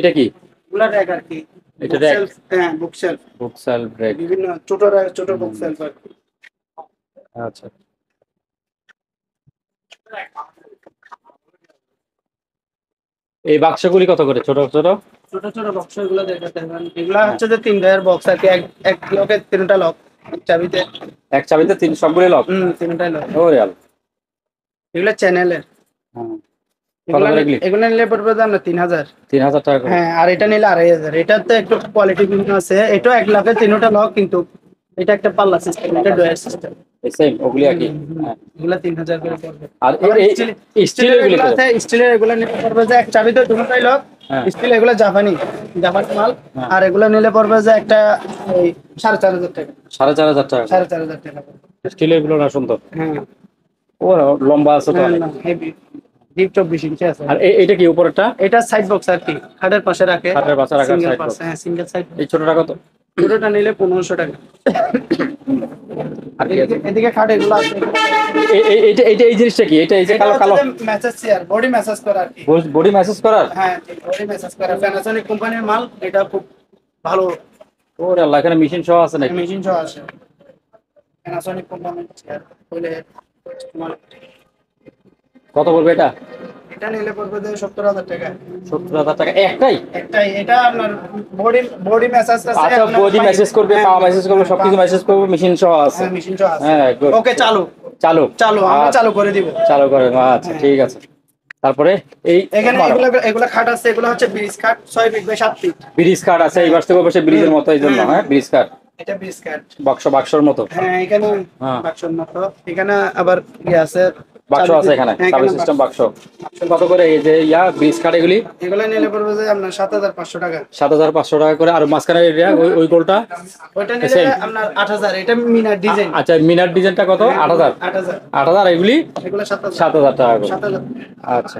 এটা কি? এগুলা র্যাক আর কি। এটা Book rack? shelf, হ্যাঁ বুক শেলফ, বুক সেলফ রেক। বিভিন্ন ছোট বুক শেলফ আর কি। আচ্ছা, এই বাক্সগুলি কত করে? ছোট ছোট ছোট বক্স এগুলো দেখাতে পারেন। এগুলা হচ্ছে যে 3 টায়ার বক্স আর কি, এক লকে 3টা লক, এক চাবিতে। এক চাবিতে তিন সবগুলি লক? 3টাই লক। ওরে আল্লাহ। এগুলা চ্যানেলের। হ্যাঁ। কত করে এগুলি? এগুলা নিলে পড়বে দাম না 3000। 3000 টাকা করে? হ্যাঁ, আর এটা নিলে 2500। এটা তো একটু কোয়ালিটি বিভিন্ন আছে। এটা 1 লাখে 3টা লক, কিন্তু এটা একটা পাল্লা সিস্টেম, এটা ডয়ার সিস্টেম। সেম ওগুলি একই? হ্যাঁ। এগুলা 3000 করে পড়বে। আর স্টিলের গুলি কত? স্টিলের এগুলা নিলে পড়বে যে এক চাবিতে 2টাই লক। হ্যাঁ। স্টিল এগুলা জাপানি মাল। হ্যাঁ। আর এগুলা নিলে পড়বে যে একটা এই 4500 টাকা। 4500 টাকা? 4500 টাকা পড়বে। স্টিলের গুলো না সুন্দর? হ্যাঁ, ও লম্বা আছে তো অনেক। হেভি, ডিপ 24 ইঞ্চি আছে। আর এটা কি উপরেরটা? এটা সাইড বক্স আর কি, খাটের পাশে রাখে। খাটের পাশে রাখার সিঙ্গেল side পাশে, box। হ্যাঁ সিঙ্গেল সাইড। এই ছোটটা কত? পুরোটা নিলে 1500 টাকা। আর কি আছে? এদিকে খাট এগুলো আছে। এইটা এই জিনিসটা কি? এটা এই যে কালো কালো ম্যাসেজ চেয়ার, বডি ম্যাসেজ করা আর কি। বডি ম্যাসেজ করার? হ্যাঁ, বডি ম্যাসেজ করা, প্যানাসোনিক কোম্পানির মাল। এটা খুব ভালো ওরে আল্লাহ, এখানে মেশিন সহ আছে নাকি? মেশিন সহ আছে। প্যানাসোনিক কোম্পানির চেয়ার বলে তোমার। কত পড়বে এটা? এটা নিলে পড়বে যে 70000 টাকা। 70000 টাকা একটাই? একটাই। এটা আপনার বডি ম্যাসেজ আছে। আচ্ছা, বডি মেসেজ করবে, পা মেসেজ করবে, সবকিছু মেসেজ করবে, মেশিন সহ আছে? হ্যাঁ, মেশিন সহ আছে। হ্যাঁ, good। ওকে, চালু আমরা আচ্ছা, চালু করে দিব। চালু করে। আচ্ছা, ঠিক আছে। তারপরে এই এখানে এগুলা খাট আছে। এগুলা হচ্ছে ব্রিজ খাট, 6 feet by 7 feet. Bridge card আছে এই পাশ থেকে বসে, ব্রিজের মতো এই জন্য। হ্যাঁ, ব্রিজ কার্ড, এটা ব্রিজ খাট। বাক্সর মতো। হ্যাঁ, এখানে হ্যাঁ। বাক্সর মতো। এখানে আবার আছে, বাক্স আছে এখানে, হ্যাঁ, সাব সিস্টেম বাক্স। কত করে এই যে ব্রিজ কার্ড এগুলি? এগুলা নিলে পড়বে যে আপনার 7500 টাকা। 7500 টাকা করে। আর মাঝখানে এরিয়া ওই গোলটা? ওইটা নিলে আপনার 8000। এটা মিনার ডিজাইন। আচ্ছা, মিনার ডিজাইনটা কত? 8000? 8000। 8000। এগুলি এগুলা 7000। 7000 টাকা করে। 7000। আচ্ছা,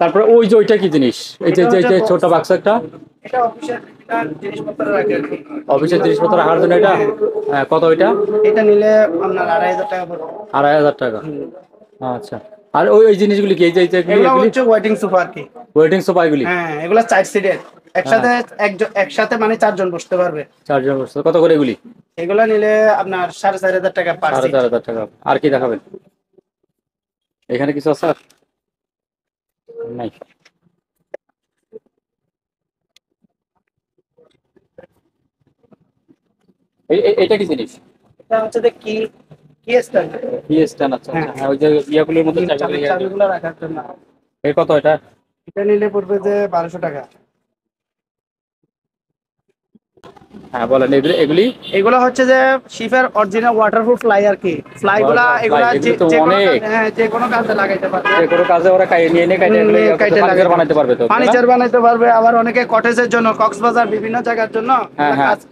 তারপরে ওই যে ওইটা কি জিনিস? এই যে ছোট বাক্স একটা? এটা অফিসের জিনিসপত্র রাখে আর কি। অফিসের জিনিসপত্র রাখার জন্য এটা? হ্যাঁ, কত ওইটা? এটা নিলে আপনার 2500 টাকা পড়বে। 2500 টাকা? আচ্ছা। আর ওই জিনিসগুলি কি? এই যে এগুলো হচ্ছে ওয়েটিং সোফা আর কি। ওয়েটিং সোফা এগুলি? হ্যাঁ, এগুলা 4 সিটের। একসাথে মানে 4 জন বসতে পারবে। 4 জন বসতে। কত করে এগুলি? এগুলা নিলে আপনার 4500 টাকা পার সিট। 4500 টাকা। আর কি দেখাবেন? এখানে কিছু আছে আর? নাই। এটা কি জিনিস? এটা হচ্ছে যে কি স্ট্যান্ড। কি স্ট্যান্ড? আচ্ছা আচ্ছা। হ্যাঁ, ওই যে ইয়াগুলোর মধ্যে চাবিগুলো রাখার জন্য। এই কত এটা? এটা নিলে পড়বে যে 1200 টাকা। হ্যাঁ, বলেন এগুলি। এগুলো হচ্ছে যে শিফের অরিজিনাল ওয়াটারপ্রুফ ফ্লাই আর কি। ফ্লাইগুলা এগুলা এগুলো তো অনেক। যে কোনো কাজে লাগাইতে পারবে। যে কোনো কাজে ওরা ফার্নিচার বানাইতে পারবে তো? ফার্নিচার বানাইতে পারবে। আবার অনেকে কটেজের জন্য, কক্সবাজার বিভিন্ন জায়গার জন্য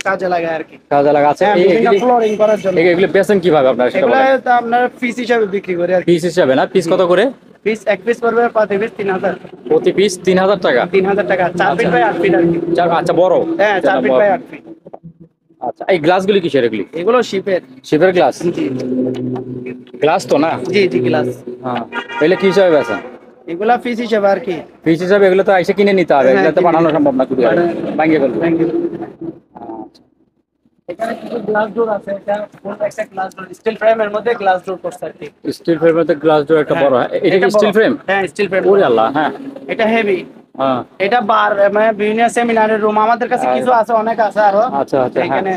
কাজে লাগায় আর কি। কাজে লাগা আছে। বিভিন্ন ফ্লোরিং করার জন্য। এগুলো বেচেন কিভাবে আপনারা? এগুলো তো আপনার পিস হিসাবে বিক্রি করে আর কি। পিস হিসাবে না? পিস কত করে? এক পিস পড়বে প্রতি পিস 3000। প্রতি পিস 3000 টাকা? 3000 টাকা। 4 ফিট বাই 8 ফিট আর কি। আচ্ছা, বড়? হ্যাঁ, 4 ফিট বাই 8 ফিট। আচ্ছা, এই গ্লাসগুলি কিসের এগুলি? এগুলো শিপের। শিপের গ্লাস? গ্লাস তো না? জি গ্লাস। হ্যাঁ, এগুলো কি হিসাবে বেচেন? এগুলা পিস হিসাবে আর কি। পিস হিসাবে? এগুলো তো এসে কিনে নিতে হবে, হ্যাঁ, এগুলো তো বানানো সম্ভব না কুরিয়ারে, ভাঙিয়ে ফেলবে। এখানে কিছু গ্লাস ডোর আছে। এটা ফুল একটা গ্লাস ডোর, স্টিল ফ্রেমের মধ্যে গ্লাস ডোর করছে আর কি। স্টিল ফ্রেমের মধ্যে গ্লাস ডোর একটা বড়। এটা কি স্টিল ফ্রেম? হ্যাঁ, স্টিল ফ্রেম। ওরে আল্লাহ। হ্যাঁ, এটা হেভি। হ্যাঁ। এটা বার মানে বিভিন্ন সেমিনারের রুম আমাদের কাছে কিছু আছে, অনেক আছে আরো। আচ্ছা আচ্ছা। হ্যাঁ, এখানে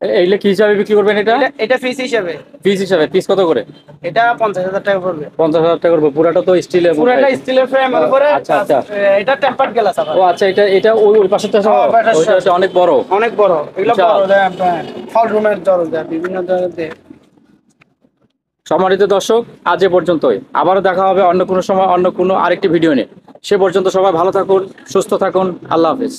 এইগুলো কি হিসাবে বিক্রি করবেন এটা? এটা পিস হিসাবে। পিস হিসাবে? পিস কত করে? এটা 50000 টাকা পড়বে। 50000 টাকা করবে? পুরাটা তো স্টিলের? পুরোটা স্টিলের ফ্রেমের উপরে। আচ্ছা আচ্ছা। এটা টেম্পারড গ্লাস আবার। ও আচ্ছা, এটা ওই পাশেরটা সহ? ওইটা অনেক বড়? অনেক বড়। এগুলো বড় হল রুমের দরজা, বিভিন্ন দরজা। সম্মানিত দর্শক, আজ এ পর্যন্তই। আবারও দেখা হবে অন্য কোনো সময়, অন্য কোনো আরেকটি ভিডিও নিয়ে। সে পর্যন্ত সবাই ভালো থাকুন, সুস্থ থাকুন। আল্লাহ হাফেজ।